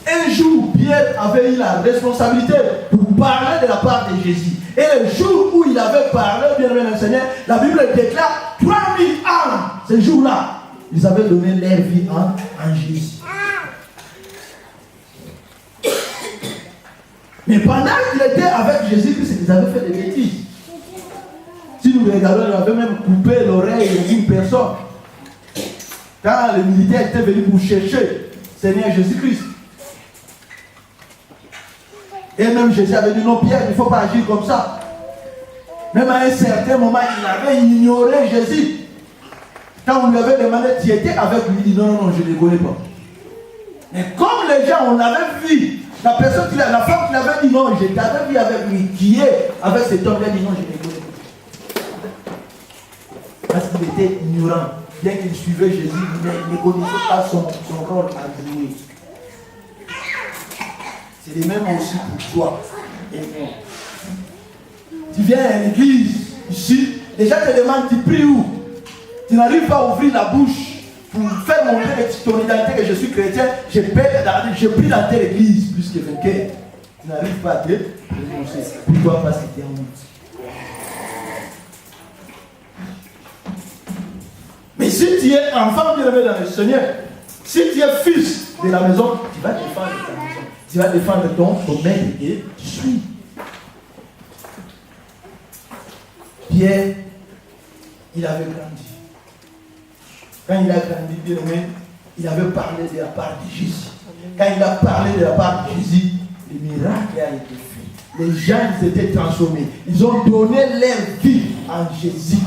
un jour, Pierre avait eu la responsabilité pour parler de la part de Jésus. Et le jour où il avait parlé, bien aimé le Seigneur, la Bible déclare 3000 ans. Ce jour-là, ils avaient donné leur vie en Jésus. Mais pendant qu'il était avec Jésus-Christ, ils avaient fait des bêtises. Si nous regardons, ils avaient même coupé l'oreille d'une personne. Quand les militaires étaient venus pour chercher Seigneur Jésus-Christ. Et même Jésus avait dit non, Pierre, il ne faut pas agir comme ça. Même à un certain moment, il avait ignoré Jésus. Quand on lui avait demandé, tu étais avec lui, il dit non, je ne le connais pas. Mais comme les gens, on l'avait vu, la femme qui l'avait dit non, je t'avais vu avec lui, qui est avec cet homme, elle a dit non, je ne le connais pas. Parce qu'il était ignorant. Bien qu'il suivait Jésus, il ne connaissait pas son rôle à jouer. C'est le même aussi pour toi et moi. Tu viens à l'église, ici, les gens te demandent, tu pries où? Tu n'arrives pas à ouvrir la bouche pour faire montrer ton identité que je suis chrétien, je prie dans telle église plus que vainqueur. Tu n'arrives pas à te prononcer. Pourquoi? Parce que tu es en honte. Mais si tu es enfant bien-aimé dans le Seigneur, si tu es fils de la maison, tu vas défendre ta maison. Tu vas défendre ton maître et tu suis. Pierre, il avait grandi. Quand il a grandi, bien aimé, il avait parlé de la part de Jésus. Quand il a parlé de la part de Jésus, le miracle a été fait. Les gens ils étaient transformés. Ils ont donné leur vie en Jésus.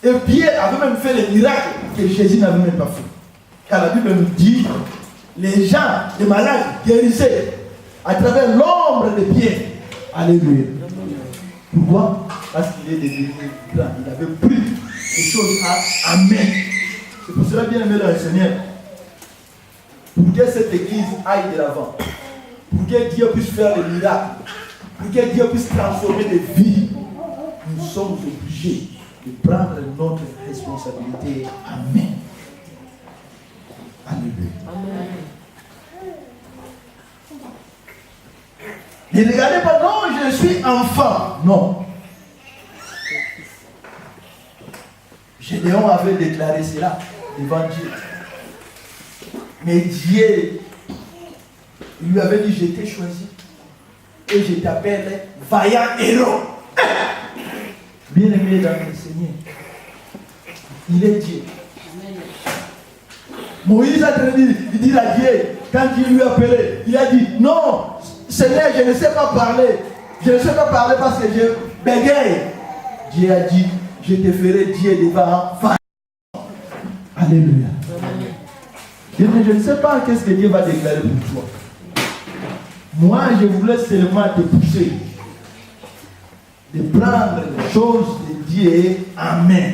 Et Pierre avait même fait les miracles que Jésus n'avait même pas fait. Car la Bible nous dit, les gens, les malades guérissaient à travers l'ombre de Pierre. Alléluia. Pourquoi? Parce qu'il est devenu grand. Il avait pris les choses à main. C'est pour cela, bien aimé dans le Seigneur, pour que cette église aille de l'avant, pour que Dieu puisse faire des miracles, pour que Dieu puisse transformer des vies, nous sommes obligés de prendre notre responsabilité. Amen. Alléluia. Amen. Ne regardez pas, non, je suis enfant. Non. Gédéon avait déclaré cela devant Dieu. Mais Dieu lui avait dit, je t'ai choisi et je t'appelle vaillant héros. Bien aimé dans le Seigneur, il est Dieu. Moïse a dit à Dieu, quand Dieu lui a appelé, il a dit, non, Seigneur, je ne sais pas parler. Je ne sais pas parler parce que je bégaye. Dieu a dit, je te ferai Dieu devant. Alléluia. Je ne sais pas qu'est-ce que Dieu va déclarer pour toi. Moi, je voulais seulement te pousser de prendre les choses de Dieu en main.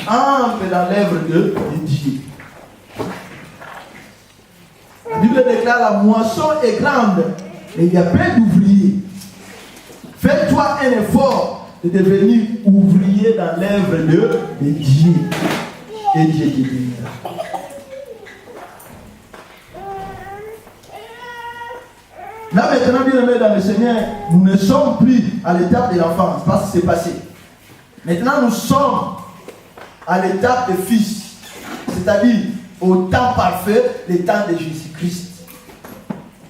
Entre dans l'œuvre de Dieu. La Bible déclare, la moisson est grande, mais il y a plein d'ouvriers. Fais-toi un effort de devenir ouvrier dans l'œuvre de Dieu. Et Dieu te bénira. Là maintenant, bien aimé dans le Seigneur, nous ne sommes plus à l'étape de l'enfance, parce que c'est passé. Maintenant, nous sommes à l'étape de fils, c'est-à-dire au temps parfait, le temps de Jésus-Christ.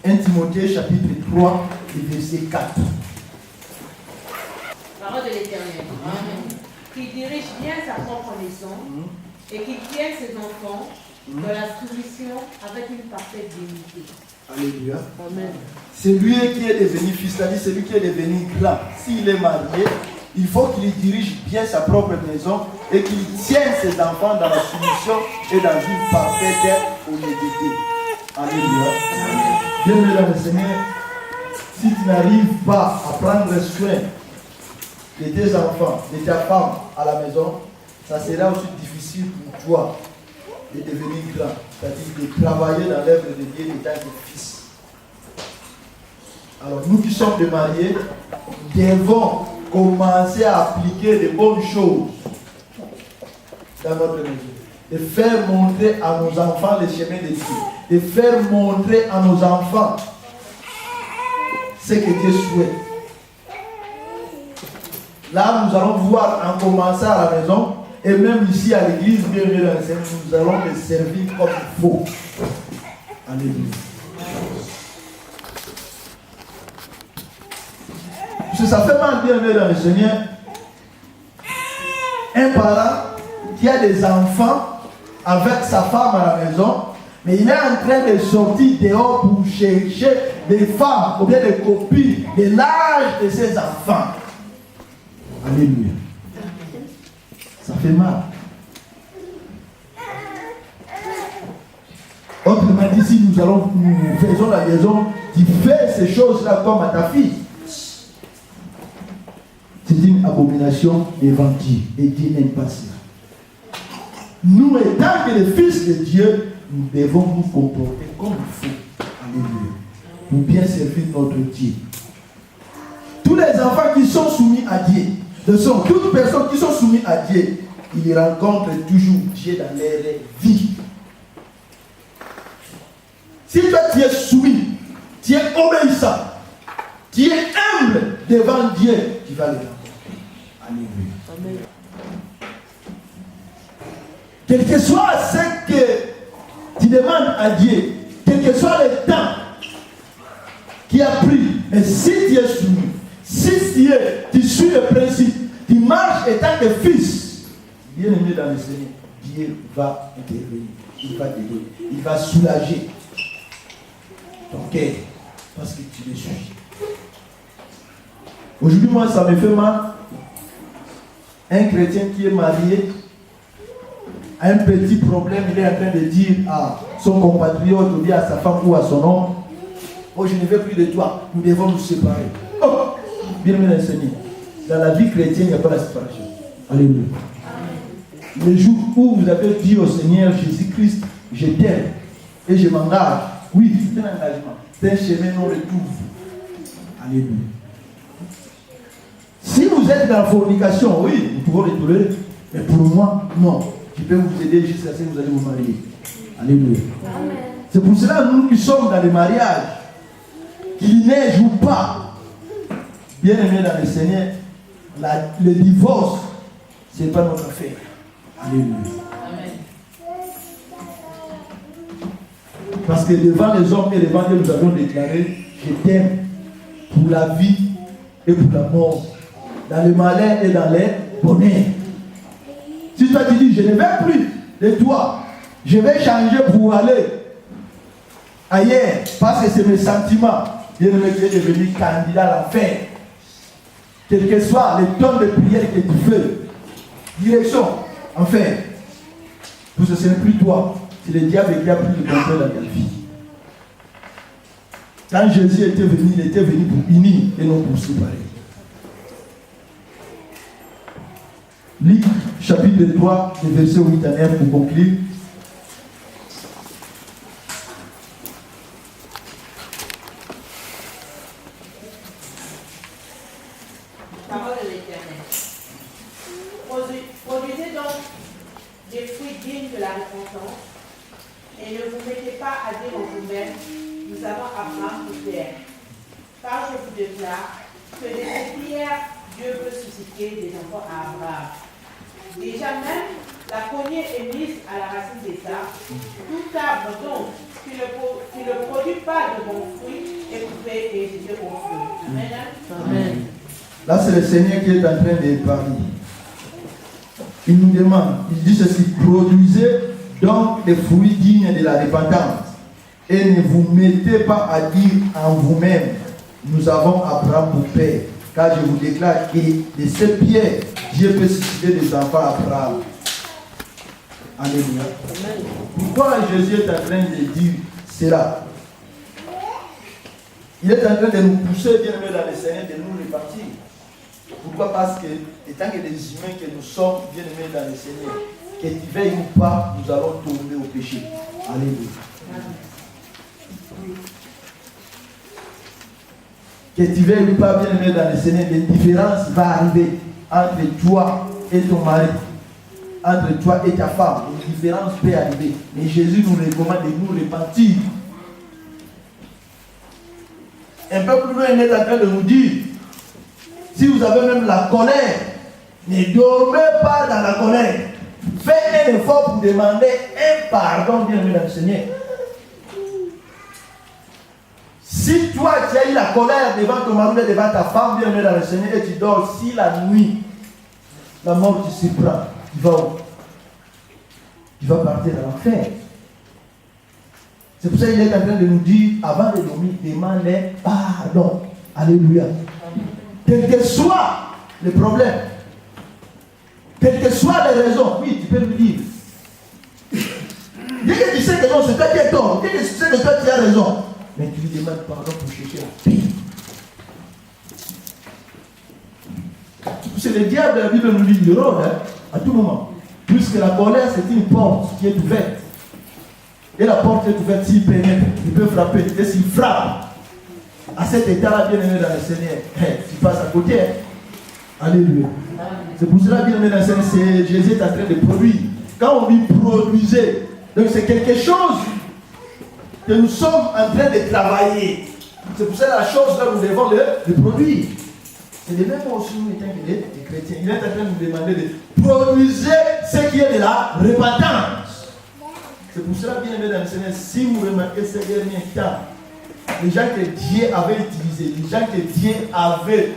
1 Timothée chapitre 3, verset 4. Parole de l'Éternel. Qui dirige bien sa propre maison et qui tienne ses enfants dans la soumission avec une parfaite dignité. Alléluia. Amen. Celui qui est devenu fils, c'est-à-dire celui qui est devenu grand, s'il est marié, il faut qu'il dirige bien sa propre maison et qu'il tienne ses enfants dans la soumission et dans une parfaite honnêteté. Alléluia. Bien-aimé dans le Seigneur, si tu n'arrives pas à prendre soin de tes enfants, de ta femme à la maison, ça sera aussi difficile pour toi de devenir grand, c'est-à-dire de travailler dans l'œuvre de Dieu en tant que fils. Alors nous qui sommes des mariés, devons commencer à appliquer de bonnes choses dans notre maison. De faire montrer à nos enfants le chemin de Dieu. De faire montrer à nos enfants ce que Dieu souhaite. Là, nous allons voir en commençant à la maison, et même ici à l'église, bien dans le Seigneur, nous allons les servir comme il faut. Alléluia. Parce que ça fait mal, bien dans le Seigneur. Un parent qui a des enfants avec sa femme à la maison, mais il est en train de sortir dehors pour chercher des femmes ou bien des copines de l'âge de ses enfants. Alléluia. Ça fait mal. Autrement dit, si nous faisons la liaison, tu fais ces choses-là comme à ta fille. C'est une abomination devant Dieu. Et Dieu n'aime pas cela. Nous, étant que les fils de Dieu, nous devons nous comporter comme il faut. Alléluia. Pour bien servir notre Dieu. Tous les enfants qui sont soumis à Dieu, toutes personnes qui sont soumises à Dieu, ils rencontrent toujours Dieu dans leur vie. Si toi tu es soumis, tu es obéissant, tu es humble devant Dieu, tu vas le rencontrer. Alléluia. Amen. Quel que soit ce que tu demandes à Dieu, quel que soit le temps qui a pris, et si tu es soumis, si tu suis le principe, tu marches étant que fils, bien aimé dans le Seigneur, Dieu va intervenir, il va t'aider, il va soulager. ton cœur, parce que tu le suis. Aujourd'hui, moi, ça me fait mal. Un chrétien qui est marié a un petit problème, il est en train de dire à son compatriote, ou bien à sa femme ou à son homme, oh, je ne veux plus de toi, nous devons nous séparer. Oh, bien aimé Seigneur, dans la vie chrétienne, il n'y a pas la séparation. Alléluia. Le jour où vous avez dit au Seigneur Jésus-Christ, je t'aime et je m'engage, oui, c'est un engagement, c'est un chemin non retour. Alléluia. Si vous êtes dans la fornication, oui, nous pouvons le tolérer. Mais pour moi, non. Je peux vous aider jusqu'à ce que vous allez vous marier. Alléluia. C'est pour cela que nous qui sommes dans les mariages, qu'il neige ou pas, bien aimé dans le Seigneur, le divorce, ce n'est pas notre affaire. Alléluia. Parce que devant les hommes et devant Dieu, nous avons déclaré, je t'aime pour la vie et pour la mort. Dans le malheur et dans le bonheur. Si toi tu dis, je ne vais plus de toi, je vais changer pour aller ailleurs, parce que c'est mes sentiments, bien aimé, tu es devenu candidat à l'enfer. Quel que soit le ton de prière que tu fais, direction, enfin, parce que ce n'est plus toi, c'est le diable qui a pris le contrôle dans ta vie. Quand Jésus était venu, il était venu pour unir et non pour séparer. Luc chapitre 3, verset 8 à 9 pour conclure. Parole de l'Éternel. Produisez donc des fruits dignes de la repentance et ne vous mettez pas à dire en vous-même, nous avons Abraham pour père. Car je vous déclare que de ces prières, Dieu peut susciter des enfants à Abraham. Déjà même, la cognée est mise à la racine des arbres. Tout arbre donc qui ne produit pas de bons fruits est coupé et jeté au feu. Amen. Amen. Là, c'est le Seigneur qui est en train de parler. Il nous demande, il dit ceci, produisez donc des fruits dignes de la repentance et ne vous mettez pas à dire en vous-même, nous avons Abraham pour père. Car je vous déclare que de ces pierres, Dieu peut susciter des enfants à Abraham. Alléluia. Pourquoi Jésus est en train de dire cela? Il est en train de nous pousser, bien aimé dans le Seigneur, de nous répartir. Pourquoi? Parce que, étant que des humains que nous sommes, bien aimés dans le Seigneur, que tu veilles ou pas, nous allons tomber au péché. Alléluia. Que tu veuilles ou pas, bien aimé dans le Seigneur, des différences vont arriver entre toi et ton mari, entre toi et ta femme. Une différence peut arriver. Mais Jésus nous recommande de nous repentir. Un peu plus loin, il est en train de nous dire, si vous avez même la colère, ne dormez pas dans la colère. Faites un effort pour demander un pardon, bien aimé dans le Seigneur. Si toi tu as eu la colère devant ton mari et devant ta femme, bien aimé dans le Seigneur, et tu dors, si la nuit, la mort te surprend, tu vas partir à l'enfer. C'est pour ça qu'il est en train de nous dire, avant de dormir, demandez pardon. Alléluia. Quel que soit le problème, quelles que soient les raisons, oui, tu peux lui dire. Dès que tu sais que non, c'est toi qui as tort, dès que tu sais que toi tu as raison, mais tu lui demandes pardon pour chercher la paix. C'est le diable de la Bible nous dit, il rôde à tout moment. Puisque la colère, c'est une porte qui est ouverte. Et la porte est ouverte, s'il pénètre, il peut frapper. Et s'il frappe, à cet état-là, bien aimé dans le Seigneur, tu passes à côté. Alléluia. C'est pour cela, bien aimé dans le Seigneur, Jésus est en train de produire. Quand on dit produisez, donc c'est quelque chose que nous sommes en train de travailler. C'est pour ça que la chose là, nous devons le produire. C'est le même aussi nous étant des chrétiens. Il est en train de nous demander de produire ce qui est de la repentance. C'est pour cela, bien aimé dans le Seigneur, si vous remarquez ces derniers temps, les gens que Dieu avait utilisés, les gens que Dieu avait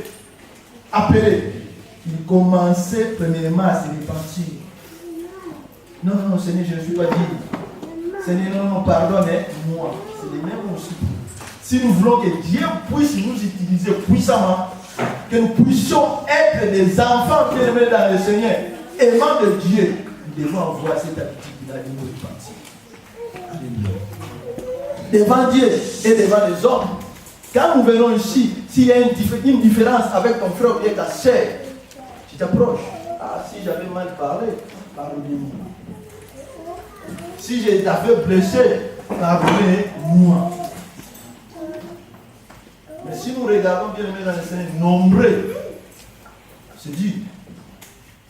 appelés, ils commençaient premièrement à se repentir. Non, non, Seigneur, je ne suis pas dit. Seigneur, non, pardonne-moi. C'est les mêmes aussi. si nous voulons que Dieu puisse nous utiliser puissamment, que nous puissions être des enfants bien-aimés dans le Seigneur, aimant de Dieu, nous devons avoir cette attitude-là de nous repentir. Alléluia. Devant Dieu et devant les hommes, quand nous venons ici, s'il y a une différence avec ton frère ou bien ta soeur, tu t'approches. Ah, si j'avais mal parlé, pardonnez-moi. Si je t'avais blessé, pardonnez-moi. Mais si nous regardons bien dans le Seigneur, nombreux, c'est dit,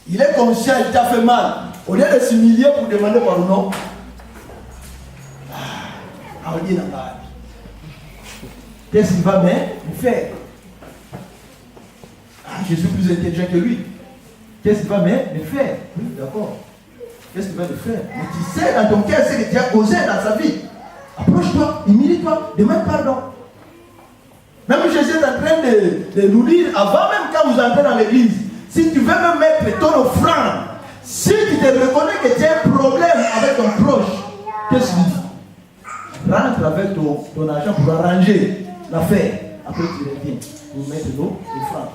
il est conscient, il t'a fait mal. Au lieu de s'humilier pour demander pardon, on dit là-bas. Qu'est-ce qu'il va me faire? Je suis plus intelligent que lui. Qu'est-ce qu'il va me faire? Oui, d'accord. Qu'est-ce qu'il va me faire? Mais tu sais dans ton cœur ce que tu as causé dans sa vie. Approche-toi, humilie-toi, demande pardon. Même Jésus est en train de nous dire, avant même quand vous entrez dans l'église, si tu veux me mettre ton offrande, si tu te reconnais que tu as un problème avec ton proche, qu'est-ce qu'il dit? Rentre avec ton argent pour arranger l'affaire. Après tu reviens pour mettre nos offrandes.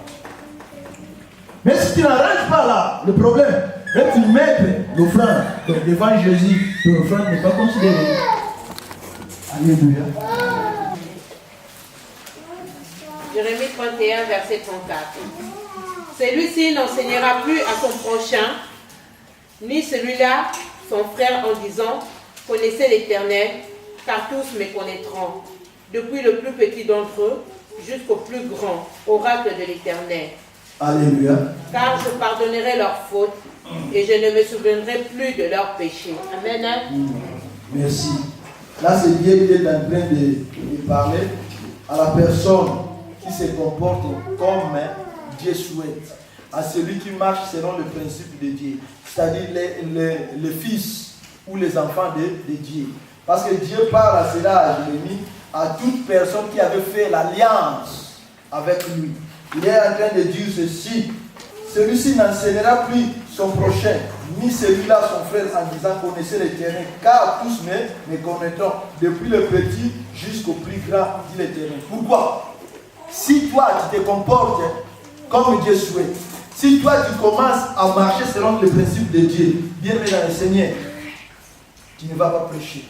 Mais si tu n'arranges pas là le problème, même tu mets l'offrande devant Jésus, ton offrande n'est pas considérée. Alléluia. Jérémie 31, verset 34. Celui-ci n'enseignera plus à son prochain, ni celui-là son frère en disant, connaissez l'Éternel, car tous me connaîtront, depuis le plus petit d'entre eux jusqu'au plus grand, oracle de l'Éternel. Alléluia. Car je pardonnerai leurs fautes et je ne me souviendrai plus de leurs péchés. Amen. Merci. Là, c'est Dieu qui est en train de parler à la personne qui se comporte comme Dieu souhaite, à celui qui marche selon le principe de Dieu, c'est-à-dire les fils ou les enfants de Dieu. Parce que Dieu parle à cela à Jérémie, à toute personne qui avait fait l'alliance avec lui. Il est en train de dire ceci: celui-ci n'enseignera plus son prochain, ni celui-là son frère, en disant connaissez l'Éternel, car tous me connaîtront, depuis le petit jusqu'au plus grand, dit l'Éternel. Pourquoi? Si toi tu te comportes comme Dieu souhaite, si toi tu commences à marcher selon le principe de Dieu, bien dans le Seigneur, tu ne vas pas prêcher.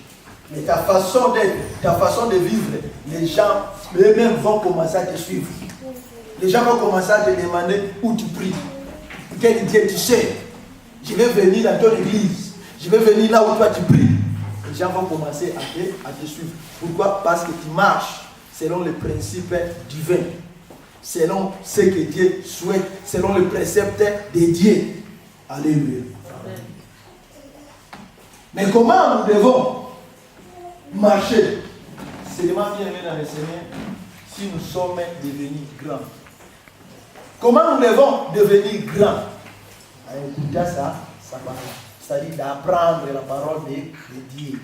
Mais ta façon d'être, ta façon de vivre, les gens eux-mêmes vont commencer à te suivre. Les gens vont commencer à te demander où tu pries. Quel Dieu tu sais? Je vais venir dans ton église. Je vais venir là où toi tu pries. Les gens vont commencer à te suivre. Pourquoi? Parce que tu marches selon les principes divins. Selon ce que Dieu souhaite. Selon le précepte de Dieu. Alléluia. Mais comment nous devons marcher? C'est vraiment bien aimé dans le Seigneur si nous sommes devenus grands. Comment nous devons devenir grands? À écouter ça parole. C'est-à-dire d'apprendre la parole de Dieu.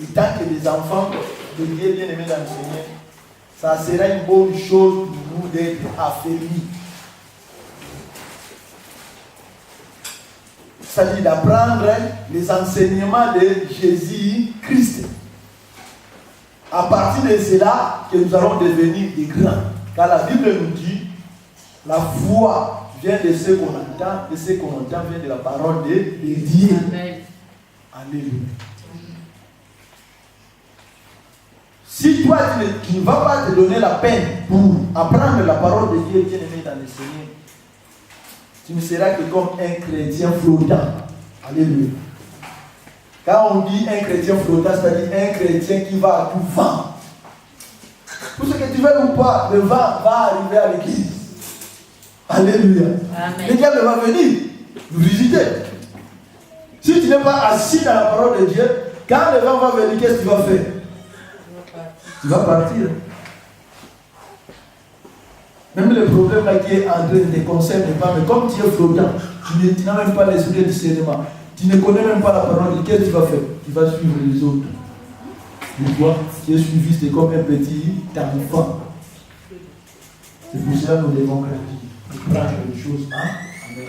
Et tant que les enfants de Dieu bien aimés dans le Seigneur, ça sera une bonne chose pour nous d'être affermis. C'est-à-dire d'apprendre les enseignements de Jésus-Christ. À partir de cela, que nous allons devenir des grands. Car la Bible nous dit, la foi vient de ce qu'on entend, et ce qu'on entend vient de la parole de Dieu. Amen. Alléluia. Si toi, tu ne vas pas te donner la peine pour apprendre la parole de Dieu qui est aimé dans le Seigneur, tu ne seras que comme un chrétien flottant. Alléluia. Quand on dit un chrétien flottant, c'est-à-dire un chrétien qui va à tout vent. Tout ce que tu veux ou pas, le vent va arriver à l'église. Alléluia. Amen. Le diable va venir nous visiter. Si tu n'es pas assis dans la parole de Dieu, quand le vent va venir, qu'est-ce que tu vas faire? Tu vas partir. Même le problème là qui est en train de te concerne pas, mais comme tu es flottant, tu n'as même pas l'esprit de discernement. Tu ne connais même pas la parole de Dieu, qu'est-ce que tu vas faire? Tu vas suivre les autres. Pourquoi? Tu es suivi, c'est comme un petit enfant. C'est pour cela que nous devons grandir. Prendre les choses. Amen.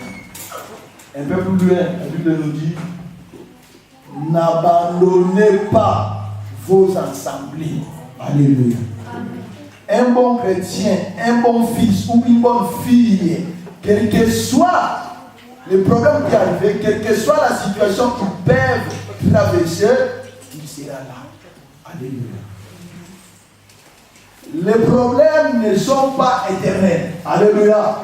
Un peu plus loin, la Bible nous dit: n'abandonnez pas vos assemblées. Alléluia. Un bon chrétien, un bon fils ou une bonne fille, quel que soit le problème qui arrive, quelle que soit la situation qu'ils peuvent traverser, il sera là. Alléluia. Les problèmes ne sont pas éternels. Alléluia.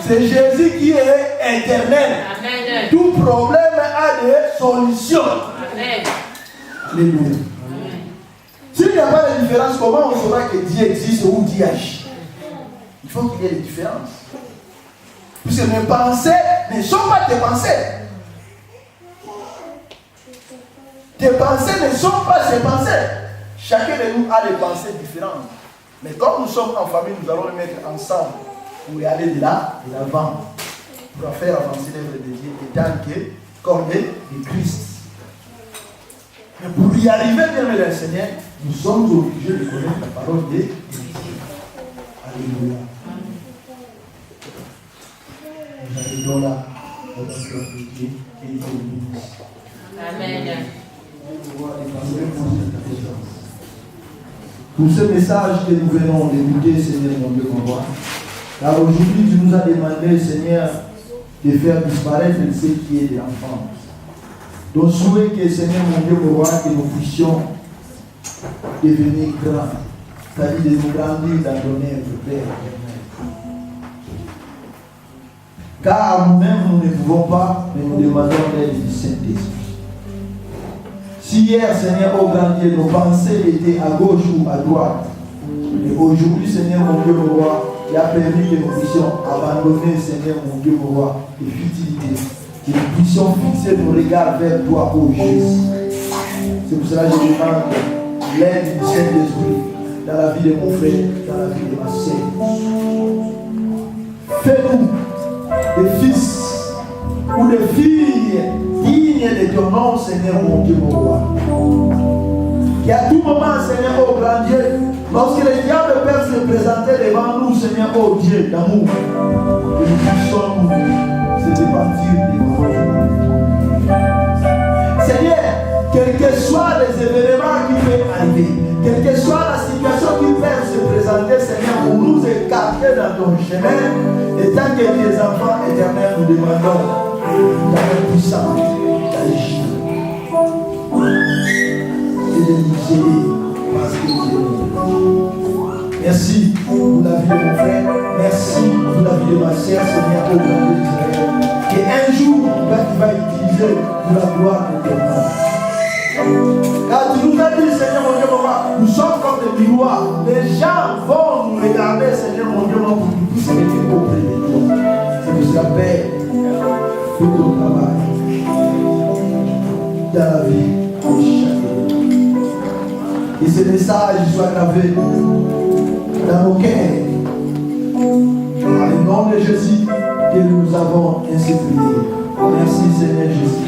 C'est Jésus qui est éternel. Amen. Tout problème a des solutions. Amen. Alléluia. S'il n'y a pas de différence, comment on saura que Dieu existe ou Dieu agit? Il faut qu'il y ait des différences. Puisque mes pensées ne sont pas tes pensées. Tes pensées ne sont pas ses pensées. Chacun de nous a des pensées différentes. Mais comme nous sommes en famille, nous allons les mettre ensemble pour y aller de là, de l'avant, pour faire avancer l'œuvre de Dieu, étant que comme de Christ. Mais pour y arriver, bien le Seigneur, nous sommes obligés de connaître la parole de Dieu. Alléluia. Nous arrivons là, dans la gloire de Dieu, et il nous bénisse. Amen. Pour ce message que nous venons d'écouter, Seigneur mon Dieu, mon roi, car aujourd'hui tu nous as demandé, Seigneur, de faire disparaître ce qui est de l'enfance. Donc souhait que, Seigneur mon Dieu, mon roi, que nous puissions devenir grands, c'est-à-dire de nous grandir dans ton œuvre, Père. Car nous-mêmes nous ne pouvons pas, mais nous demandons l'aide du Saint-Esprit. Si hier, Seigneur, au grand Dieu, nos pensées étaient à gauche ou à droite, et aujourd'hui, Seigneur, mon Dieu, mon roi, il a permis que nous puissions abandonner, Seigneur, mon Dieu, mon roi, les futilités, que nous puissions fixer nos regards vers toi, ô Jésus. C'est pour cela que je demande l'aide du Saint-Esprit dans la vie de mon frère, dans la vie de ma sœur. Fais-nous des fils ou des filles dignes de ton nom, Seigneur, mon Dieu, mon roi. Qu'à tout moment, Seigneur, ô grand Dieu, lorsque le diable peut se présenter devant nous, Seigneur, ô Dieu d'amour, que nous puissions se départir devant nous. Seigneur, quels que soient les événements qui peuvent arriver, quelle que soit la situation qui peut se présenter, Seigneur, pour nous écarter dans ton chemin, et tant que tes enfants éternels, nous demandons ta puissance d'agir et de nous aider parce que tu es nous. Merci pour la vie de mon frère, merci pour la vie de ma sœur, Seigneur, au nom d'Israël. Et un jour, tu vas utiliser pour la gloire de ton nom. Car tu nous as dit, Seigneur mon Dieu, mon roi, nous sommes comme des miroirs. Les gens vont nous regarder, Seigneur mon Dieu, mon roi, pour qu'ils puissent être auprès de toi. C'est pour cela, Père, fais ton travail dans la vie de chacun. Et ce message soit gravé dans nos cœurs. Dans le nom de Jésus que nous avons ainsi prié. Merci Seigneur Jésus.